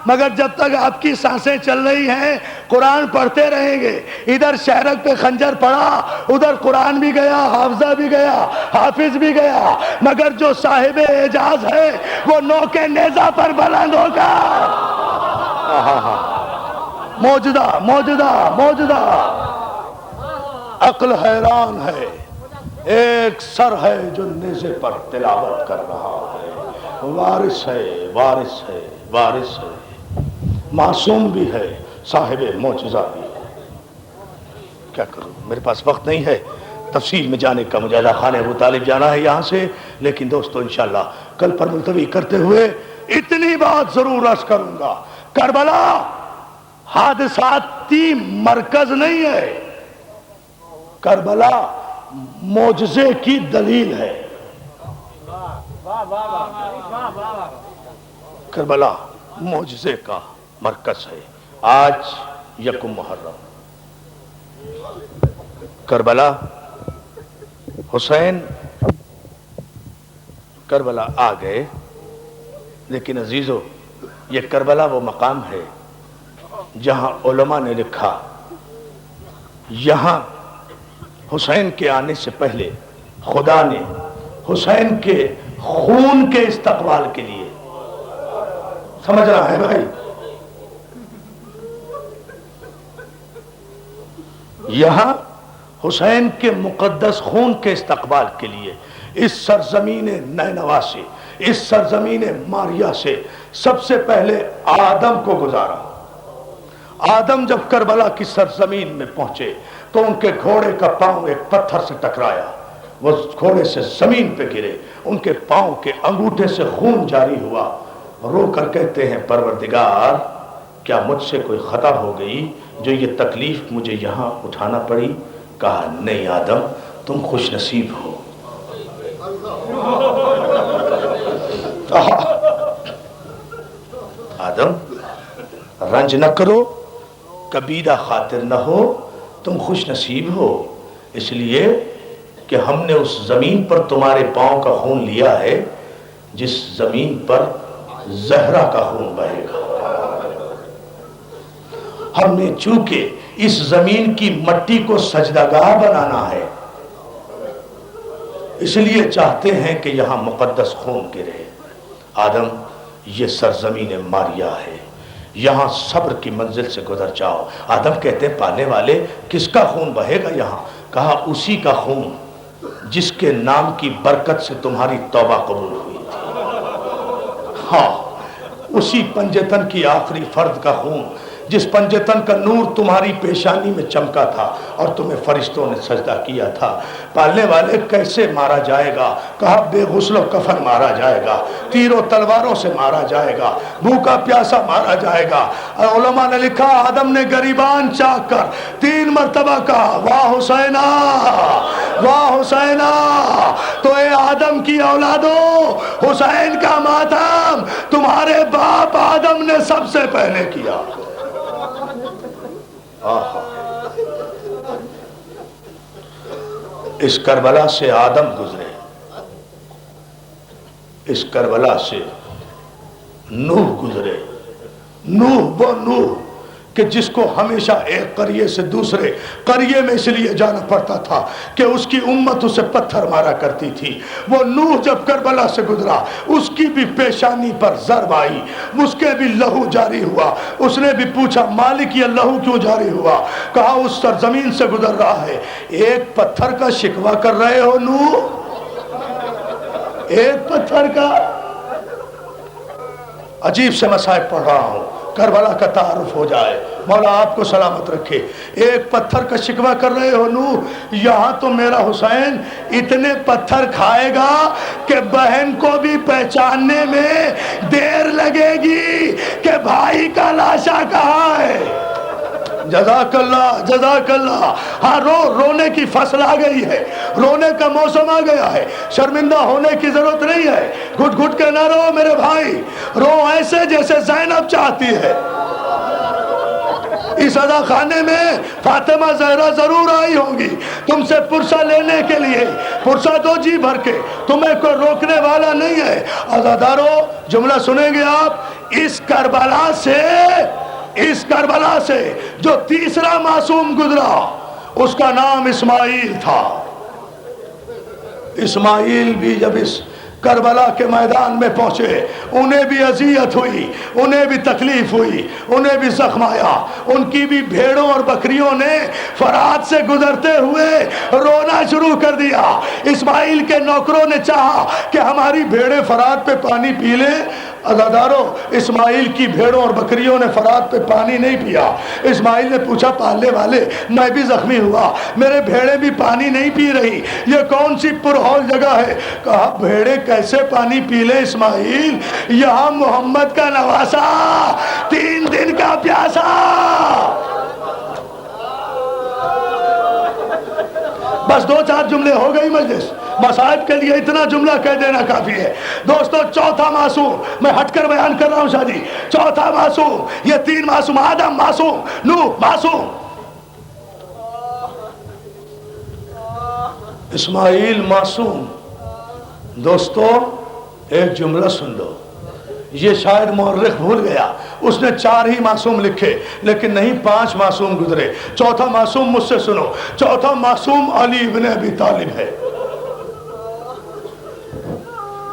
مگر جب تک آپ کی سانسیں چل رہی ہیں قرآن پڑھتے رہیں گے۔ ادھر شہرک پہ خنجر پڑا، ادھر قرآن بھی گیا، حافظہ بھی گیا، حافظ بھی گیا، مگر جو صاحب اعجاز ہے وہ نوک نیزہ پر بلند ہوگا۔ معجزہ معجزہ معجزہ، عقل حیران ہے، ایک سر ہے جو نیزے پر تلاوت کر رہا ہے، وارث ہے وارث ہے وارث ہے، معصوم بھی ہے، صاحب معجزہ بھی ہے۔ کیا کروں، میرے پاس وقت نہیں ہے تفصیل میں جانے کا، مجھے خانہ ابو طالب جانا ہے یہاں سے، لیکن دوستو انشاءاللہ کل پر ملتوی کرتے ہوئے اتنی بات ضرور عرض کروں گا، کربلا حادثاتی مرکز نہیں ہے، کربلا معجزے کی دلیل ہے۔ کربلا معجزے کا مرکز ہے۔ آج یکم محرم، کربلا، حسین کربلا آ گئے، لیکن عزیزو یہ کربلا وہ مقام ہے جہاں علماء نے لکھا یہاں حسین کے آنے سے پہلے خدا نے حسین کے خون کے استقبال کے لیے، سمجھ رہا ہے بھائی، یہاں حسین کے مقدس خون کے استقبال کے لیے اس سرزمین نینوا سے، اس سرزمین ماریا سے سب سے پہلے آدم کو گزارا۔ آدم جب کربلا کی سرزمین میں پہنچے تو ان کے گھوڑے کا پاؤں ایک پتھر سے ٹکرایا، وہ گھوڑے سے زمین پہ گرے، ان کے پاؤں کے انگوٹھے سے خون جاری ہوا، رو کر کہتے ہیں پروردگار کیا مجھ سے کوئی خطا ہو گئی جو یہ تکلیف مجھے یہاں اٹھانا پڑی؟ کہا نہیں آدم، تم خوش نصیب ہو۔ آدم رنج نہ کرو، کبیرہ خاطر نہ ہو، تم خوش نصیب ہو، اس لیے کہ ہم نے اس زمین پر تمہارے پاؤں کا خون لیا ہے جس زمین پر زہرا کا خون بہے گا۔ ہم نے چونکہ اس زمین کی مٹی کو سجدہ گاہ بنانا ہے، اس لیے چاہتے ہیں کہ یہاں مقدس خون گرے۔ آدم یہ سرزمین ماریا ہے، یہاں صبر کی منزل سے گزر جاؤ۔ آدم کہتے ہیں پالنے والے کس کا خون بہے گا یہاں؟ کہا اسی کا خون جس کے نام کی برکت سے تمہاری توبہ قبول ہوئی تھی، ہاں اسی پنجتن کی آخری فرد کا خون جس پنجتن کا نور تمہاری پیشانی میں چمکا تھا اور تمہیں فرشتوں نے سجدہ کیا تھا۔ پالنے والے کیسے مارا جائے گا؟ کہا بے غسل و کفن مارا جائے گا، تیر و تلواروں سے مارا جائے گا، بھوکا پیاسا مارا جائے گا۔ علماء نے لکھا آدم نے گریبان چاک کر 3 مرتبہ کہا واہ حسینہ واہ حسینہ۔ تو اے آدم کی اولادو، حسین کا ماتم تمہارے باپ آدم نے سب سے پہلے کیا۔ اس کربلا سے آدم گزرے، اس کربلا سے نوح گزرے۔ نوح وہ نوح کہ جس کو ہمیشہ ایک قریے سے دوسرے قریے میں اس لیے جانا پڑتا تھا کہ اس کی امت اسے پتھر مارا کرتی تھی. وہ نوح جب کربلا سے گزرا اس کی بھی پیشانی پر ضرب آئی, اس کے بھی لہو جاری ہوا. اس نے بھی پوچھا مالک یہ لہو کیوں جاری ہوا؟ کہا اس سرزمین سے گزر رہا ہے. ایک پتھر کا شکوہ کر رہے ہو نوح, ایک پتھر کا. عجیب سے مصائب پڑھ رہا ہوں, کربلا کا تعارف ہو جائے. مولا آپ کو سلامت رکھے. ایک پتھر کا شکوہ کر رہے ہو نوح, یہاں تو میرا حسین اتنے پتھر کھائے گا کہ بہن کو بھی پہچاننے میں دیر لگے گی کہ بھائی کا لاشا کہاں ہے. جزاک اللہ جزاک اللہ. ہاں رونے کی فصل آ گئی ہے, رونے کا موسم آ گیا ہے. شرمندہ ہونے کی ضرورت نہیں ہے. گھٹ گھٹ کے نہ رو میرے بھائی, رو ایسے جیسے زینب چاہتی ہے. اس ادا خانے میں فاطمہ زہرا ضرور آئی ہوں گی تم سے پرسہ لینے کے لیے. پرسہ دو جی بھر کے, تمہیں کوئی روکنے والا نہیں ہے. عزادارو جملہ سنیں گے آپ. اس کربلا سے جو تیسرا معصوم گزرا اس کا نام اسماعیل تھا. اسماعیل بھی جب اس کربلا کے میدان میں پہنچے انہیں بھی اذیت ہوئی, انہیں بھی تکلیف ہوئی, انہیں بھی زخم آیا. ان کی بھی بھیڑوں اور بکریوں نے فرات سے گزرتے ہوئے رونا شروع کر دیا. اسماعیل کے نوکروں نے چاہا کہ ہماری بھیڑیں فرات پہ پانی پی لیں. عزادارو اسماعیل کی بھیڑوں اور بکریوں نے فرات پہ پانی نہیں پیا. اسماعیل نے پوچھا پالنے والے میں بھی زخمی ہوا, میرے بھیڑیں بھی پانی نہیں پی رہی, یہ کون سی پرہول جگہ ہے؟ کہا بھیڑیں کیسے پانی پی لیں اسماعیل, یہاں محمد کا نواسا 3 دن کا پیاسا. بس 2-4 جملے ہو گئی مجلس. مصائب کے لیے اتنا جملہ کہہ دینا کافی ہے. دوستو چوتھا معصوم میں ہٹ کر بیان کر رہا ہوں شاہ جی. چوتھا معصوم, یہ 3 معصوم, آدم معصوم, نوح معصوم, اسماعیل معصوم. دوستو ایک جملہ سن لو, یہ شاید مورخ بھول گیا, اس نے 4 ہی معصوم لکھے لیکن نہیں 5 معصوم گزرے. چوتھا معصوم مجھ سے سنو. چوتھا معصوم علی ابن ابی طالب ہے,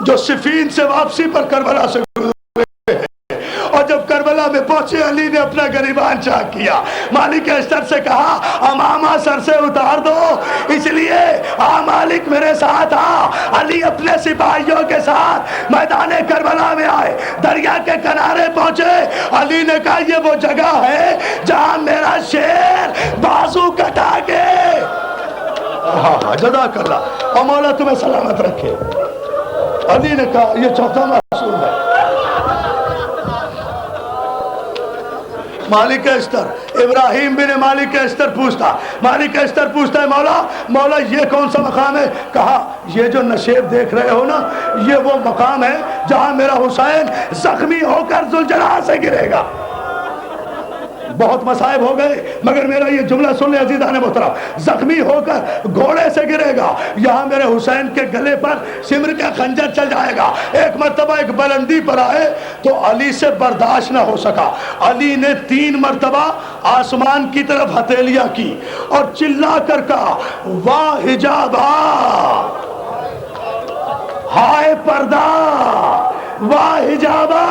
جو صفین سے واپسی پر کربلا سے گزرے ہیں. اور جب کربلا میں پہنچے علی نے اپنا گریبان چاک کیا. مالک اشتر سے کہا امامہ سر سے اتار دو, اس لیے مالک میرے ساتھ آ. علی اپنے سپاہیوں کے ساتھ میدان کربلا میں آئے, دریا کے کنارے پہنچے. علی نے کہا یہ وہ جگہ ہے جہاں میرا شیر بازو کٹا کے. جزاک اللہ, اور مولا تمہیں سلامت رکھے. علی نے کہا یہ چوتھا معصوم ہے. مالک اشتر, ابراہیم بن مالک اشتر پوچھتا, مالک اشتر پوچھتا ہے مولا یہ کون سا مقام ہے؟ کہا یہ جو نشیب دیکھ رہے ہو نا, یہ وہ مقام ہے جہاں میرا حسین زخمی ہو کر ذوالجلال سے گرے گا. بہت مصائب ہو گئے مگر میرا یہ جملہ سن لے عزیزان محترم. زخمی ہو کر گھوڑے سے گرے گا, یہاں میرے حسین کے گلے پر سمر کا خنجر چل جائے گا. ایک مرتبہ ایک بلندی پر آئے تو علی سے برداشت نہ ہو سکا. علی نے 3 مرتبہ آسمان کی طرف ہتھیلیاں کی اور چلا کر کہا واہ حجابا, ہائے پردہ, واہ حجابا,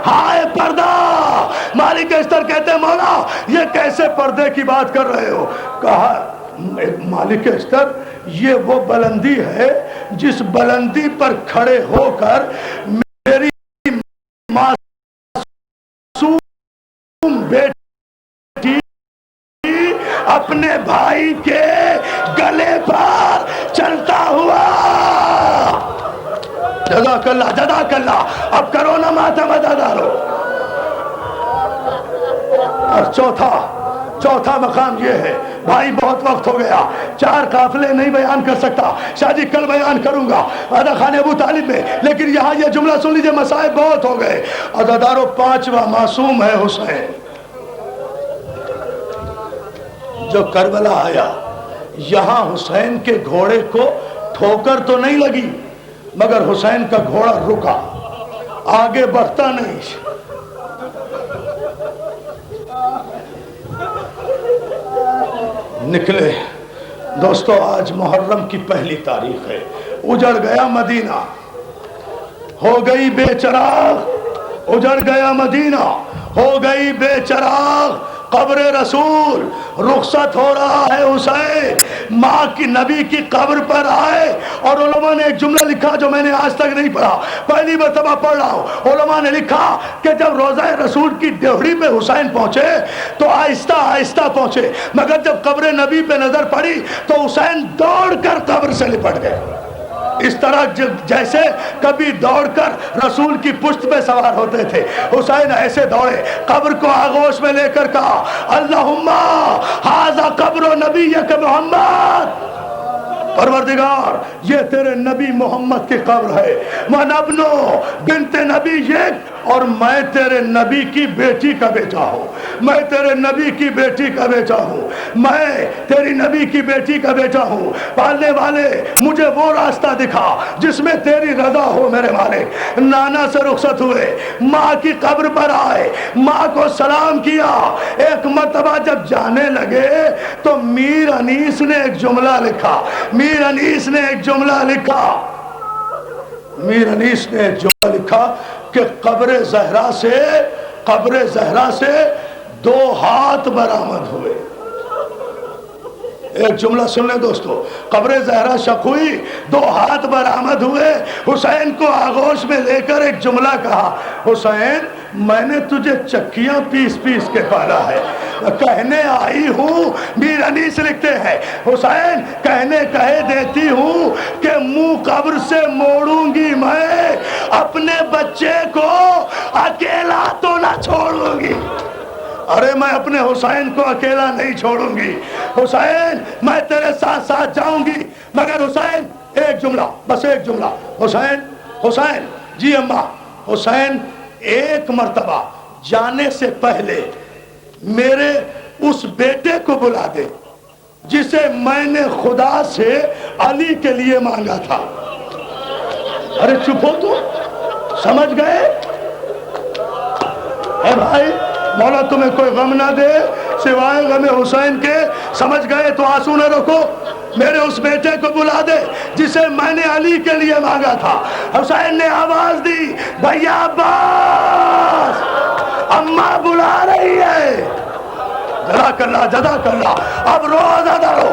ہائے پردہ. مالک اشتر کہتے ہیں مولا یہ کیسے پردے کی بات کر رہے ہو؟ کہا مالک اشتر یہ وہ بلندی ہے جس بلندی پر کھڑے ہو کر میری معصوم بیٹی اپنے بھائی کے گلے پر چلتا ہوا. جزاک اللہ جزاک اللہ. اب کرو نا ماتم عزادارو. اور چوتھا مقام یہ ہے. بھائی بہت وقت ہو گیا, 4 قافلے نہیں بیان کر سکتا. شاہ جی کل بیان کروں گا ادا خان ابو طالب میں, لیکن یہاں یہ جملہ سن لیجئے, مصائب بہت ہو گئے. عزادارو 5واں معصوم ہے حسین. جو کربلا آیا یہاں حسین کے گھوڑے کو ٹھوکر تو نہیں لگی مگر حسین کا گھوڑا رکا, آگے بڑھتا نہیں. نکلے. دوستو آج محرم کی پہلی تاریخ ہے. اجڑ گیا مدینہ, ہو گئی بے چراغ. اجڑ گیا مدینہ, ہو گئی بے چراغ. قبر رسول رخصت ہو رہا ہے حسین. ماں کی نبی کی قبر پر آئے اور علماء نے ایک جملہ لکھا جو میں نے آج تک نہیں پڑھا, پہلی مرتبہ پڑھ رہا ہوں. علماء نے لکھا کہ جب روضہ رسول کی ڈیوڑی پہ حسین پہنچے تو آہستہ آہستہ پہنچے, مگر جب قبر نبی پہ نظر پڑی تو حسین دوڑ کر قبر سے لپٹ گئے. اس طرح جیسے کبھی دوڑ کر رسول کی پشت پہ سوار ہوتے تھے, حسین ایسے دوڑے, قبر کو آغوش میں لے کر کہا اللہم ھذا قبر نبیک محمد. پروردگار یہ تیرے نبی محمد کی قبر ہے. من ابن بنت نبیک, اور میں تیرے نبی کی بیٹی کا بیٹا ہوں. میں تیرے نبی کی بیٹی کا بیٹا ہوں. میں تیری نبی کی بیٹی کا بیٹا ہوں. پالنے والے مجھے وہ راستہ دکھا جس میں تیری رضا ہو میرے مالک. نانا سے رخصت ہوئے, ماں کی قبر پر آئے, ماں کو سلام کیا. ایک مرتبہ جب جانے لگے تو میر انیس نے ایک جملہ لکھا. میر انیس نے ایک جملہ لکھا. میر انیس نے ایک جملہ لکھا کہ قبر زہرا سے 2 ہاتھ برآمد ہوئے. ایک جملہ سن لیں دوستو, قبر زہرا شق ہوئی, 2 ہاتھ برآمد ہوئے. حسین کو آغوش میں لے کر ایک جملہ کہا, حسین میں نے تجھے چکیاں پیس پیس کے پالا ہے. کہنے آئی ہوں, میر انیس لکھتے ہیں, حسین کہے دیتی ہوں کہ منہ قبر سے موڑوں گی میں, اپنے بچے کو اکیلا تو نہ چھوڑوں گی. ارے میں اپنے حسین کو اکیلا نہیں چھوڑوں گی. حسین میں تیرے ساتھ ساتھ جاؤں گی, مگر حسین ایک جملہ, بس ایک جملہ. حسین جی اماں, حسین ایک مرتبہ جانے سے پہلے میرے اس بیٹے کو بلا دے جسے میں نے خدا سے علی کے لیے مانگا تھا. ارے چپ ہو تو, سمجھ گئے؟ اے بھائی مولا تمہیں کوئی غم نہ دے سوائے غم حسین کے. سمجھ گئے تو آنسو نہ رکھو. میرے اس بیٹے کو بلا دے جسے میں نے علی کے لیے مانگا تھا. حسین نے آواز دی, بھیا عباس اماں بلا رہی ہے. جزاک اللہ, اب روزہ دارو.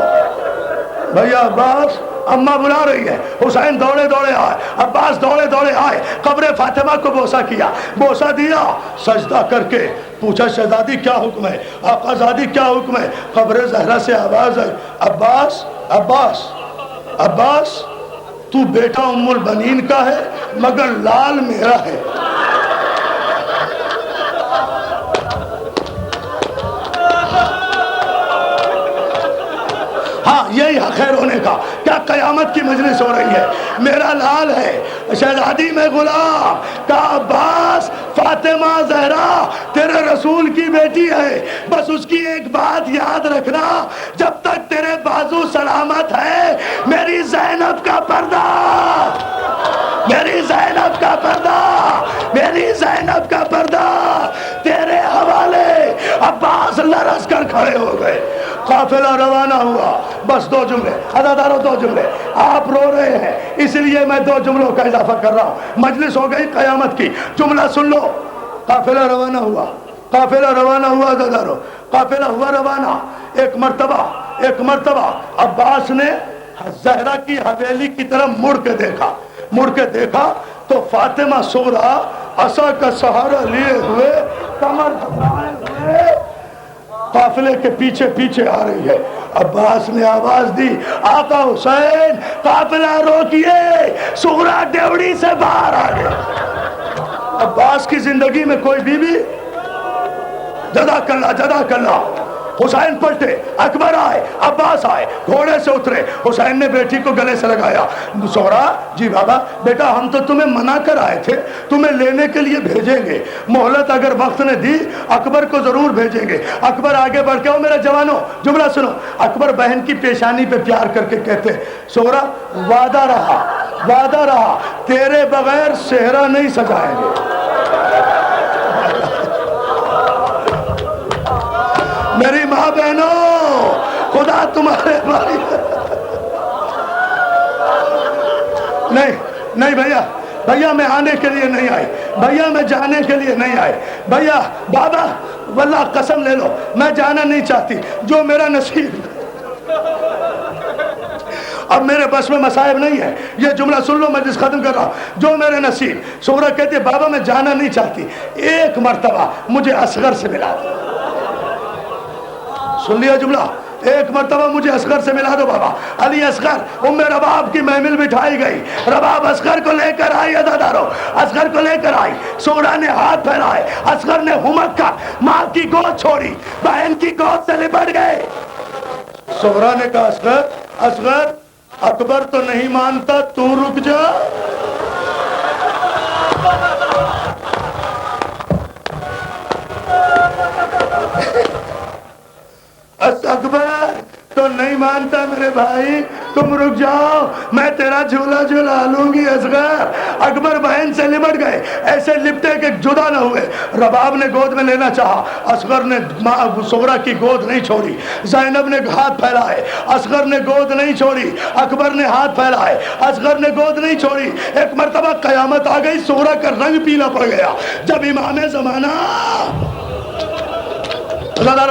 بھیا عباس اماں بلا رہی ہے. حسین دوڑے دوڑے آئے, عباس دوڑے دوڑے آئے, قبر فاطمہ کو بوسہ کیا, بوسہ دیا, سجدہ کر کے پوچھا شہزادی کیا حکم ہے, آقا زادی کیا حکم ہے. قبر زہرا سے آواز آئی, عباس عباس عباس تو بیٹا ام البنین کا ہے مگر لال میرا ہے. ہاں یہی خیر ہونے کا. کیا قیامت کی مجلس ہو رہی ہے. میرا لال ہے, شہزادی میں غلام کا. عباس فاطمہ زہرا تیرے رسول کی بیٹی ہے, بس اس کی ایک بات یاد رکھنا, جب تک تیرے بازو سلامت ہے میری زینب کا پردہ, میری زینب کا پردہ, میری زینب کا پردہ تیرے حوالے. عباس لرز کر کھڑے ہو گئے. قافلہ روانہ ہوا. بس 2 جملے عزادارو, 2 جملے. آپ رو رہے ہیں اس لیے میں 2 جملوں کا اضافہ کر رہا ہوں. مجلس ہو گئی قیامت کی. جملہ سن لو. قافلہ روانہ ہوا, قافلہ روانہ ہوا عزادارو, قافلہ ہوا روانہ. ایک مرتبہ عباس نے زہرا کی حویلی کی طرف مڑ کے دیکھا تو فاطمہ صغریٰ عصا کا سہارا لیے ہوئے کمر جھکائے ہوئے قافلے کے پیچھے پیچھے آ رہی ہے. عباس نے آواز دی, آقا حسین قافلہ روکیے, صغریٰ ڈیوڑی سے باہر آ گئے. عباس کی زندگی میں کوئی بیوی. جزاک اللہ. حسین پلٹے, اکبر آئے, عباس آئے, گھوڑے سے اترے. حسین نے بیٹی کو گلے سے لگایا. صغریٰ جی بابا, بیٹا ہم تو تمہیں منع کر آئے تھے, تمہیں لینے کے لیے بھیجیں گے, مہلت اگر وقت نے دی اکبر کو ضرور بھیجیں گے. اکبر آگے بڑھ کے, میرے جوانوں جملہ سنو. اکبر بہن کی پیشانی پہ پیار کر کے کہتے, صغریٰ وعدہ رہا تیرے بغیر صحرا نہیں سجائیں گے. میری ماں بہنوں خدا تمہارے بھائی. نہیں بھیا، بھیا میں آنے کے لیے نہیں آئی، بھیا میں جانے کے لیے نہیں آئی. بھیا بابا واللہ قسم لے لو میں جانا نہیں چاہتی، جو میرا نصیب. اب میرے بس میں مصائب نہیں ہے، یہ جملہ سن لو، مجلس ختم کر رہا ہوں. جو میرے نصیب. سغرا کہتی ہے بابا میں جانا نہیں چاہتی، ایک مرتبہ مجھے اصغر سے ملا دو. سن لیا جملہ؟ ایک مرتبہ مجھے اصغر سے ملا دو بابا. علی اصغر ام رباب کی محمل بٹھائی گئی، رباب اصغر کو لے کر آئی، عزادارو اصغر کو لے کر آئی. سغرا نے ہاتھ پھیلائے، اصغر نے ہمک کر ماں کی گود چھوڑی، بہن کی گود سے لپٹ گئے. سغرا نے کہا اصغر اکبر تو نہیں مانتا، تو رک جا. اکبر تو نہیں مانتا میرے بھائی، تم رک جاؤ، میں تیرا جھولا جھولا لوں گی. اصغر اکبر بہن سے لپٹ گئے، ایسے لپٹے کہ جدا نہ ہوئے. رباب نے گود میں لینا چاہا، اصغر نے سغرا کی گود نہیں چھوڑی. زینب نے ہاتھ پھیلائے، اصغر نے گود نہیں چھوڑی. اکبر نے ہاتھ پھیلائے، اصغر نے گود نہیں چھوڑی. ایک مرتبہ قیامت آ گئی، سغرا کا رنگ پیلا پڑ گیا. جب امام زمانہ،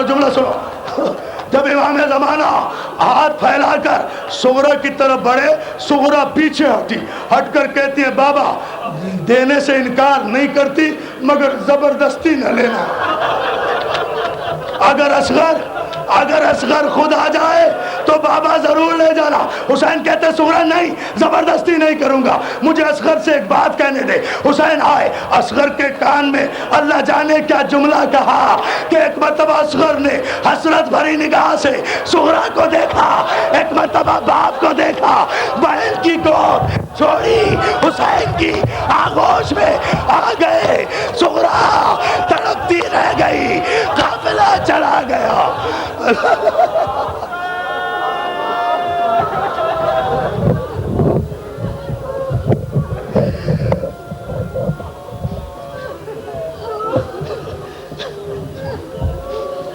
جملہ سنو، جب امام زمانہ ہاتھ پھیلا کر سغرا کی طرف بڑھے، سغرا پیچھے ہٹ کر کہتی ہے بابا دینے سے انکار نہیں کرتی مگر زبردستی نہ لینا. اگر اصغر خود آ جائے تو بابا ضرور لے جانا. حسین کہتے سغرا نہیں، زبردستی نہیں کروں گا، مجھے اصغر سے ایک بات کہنے دے. حسین آئے، اصغر کے کان میں اللہ جانے کیا جملہ کہا کہ ایک مرتبہ اصغر نے حسرت بھری نگاہ سے سغرا کو دیکھا، ایک مرتبہ باپ کو دیکھا، بہن کی گود چھوڑی، حسین کی آغوش میں آ گئے. سغرا تڑپتی رہ گئی، قافلہ چلا گیا.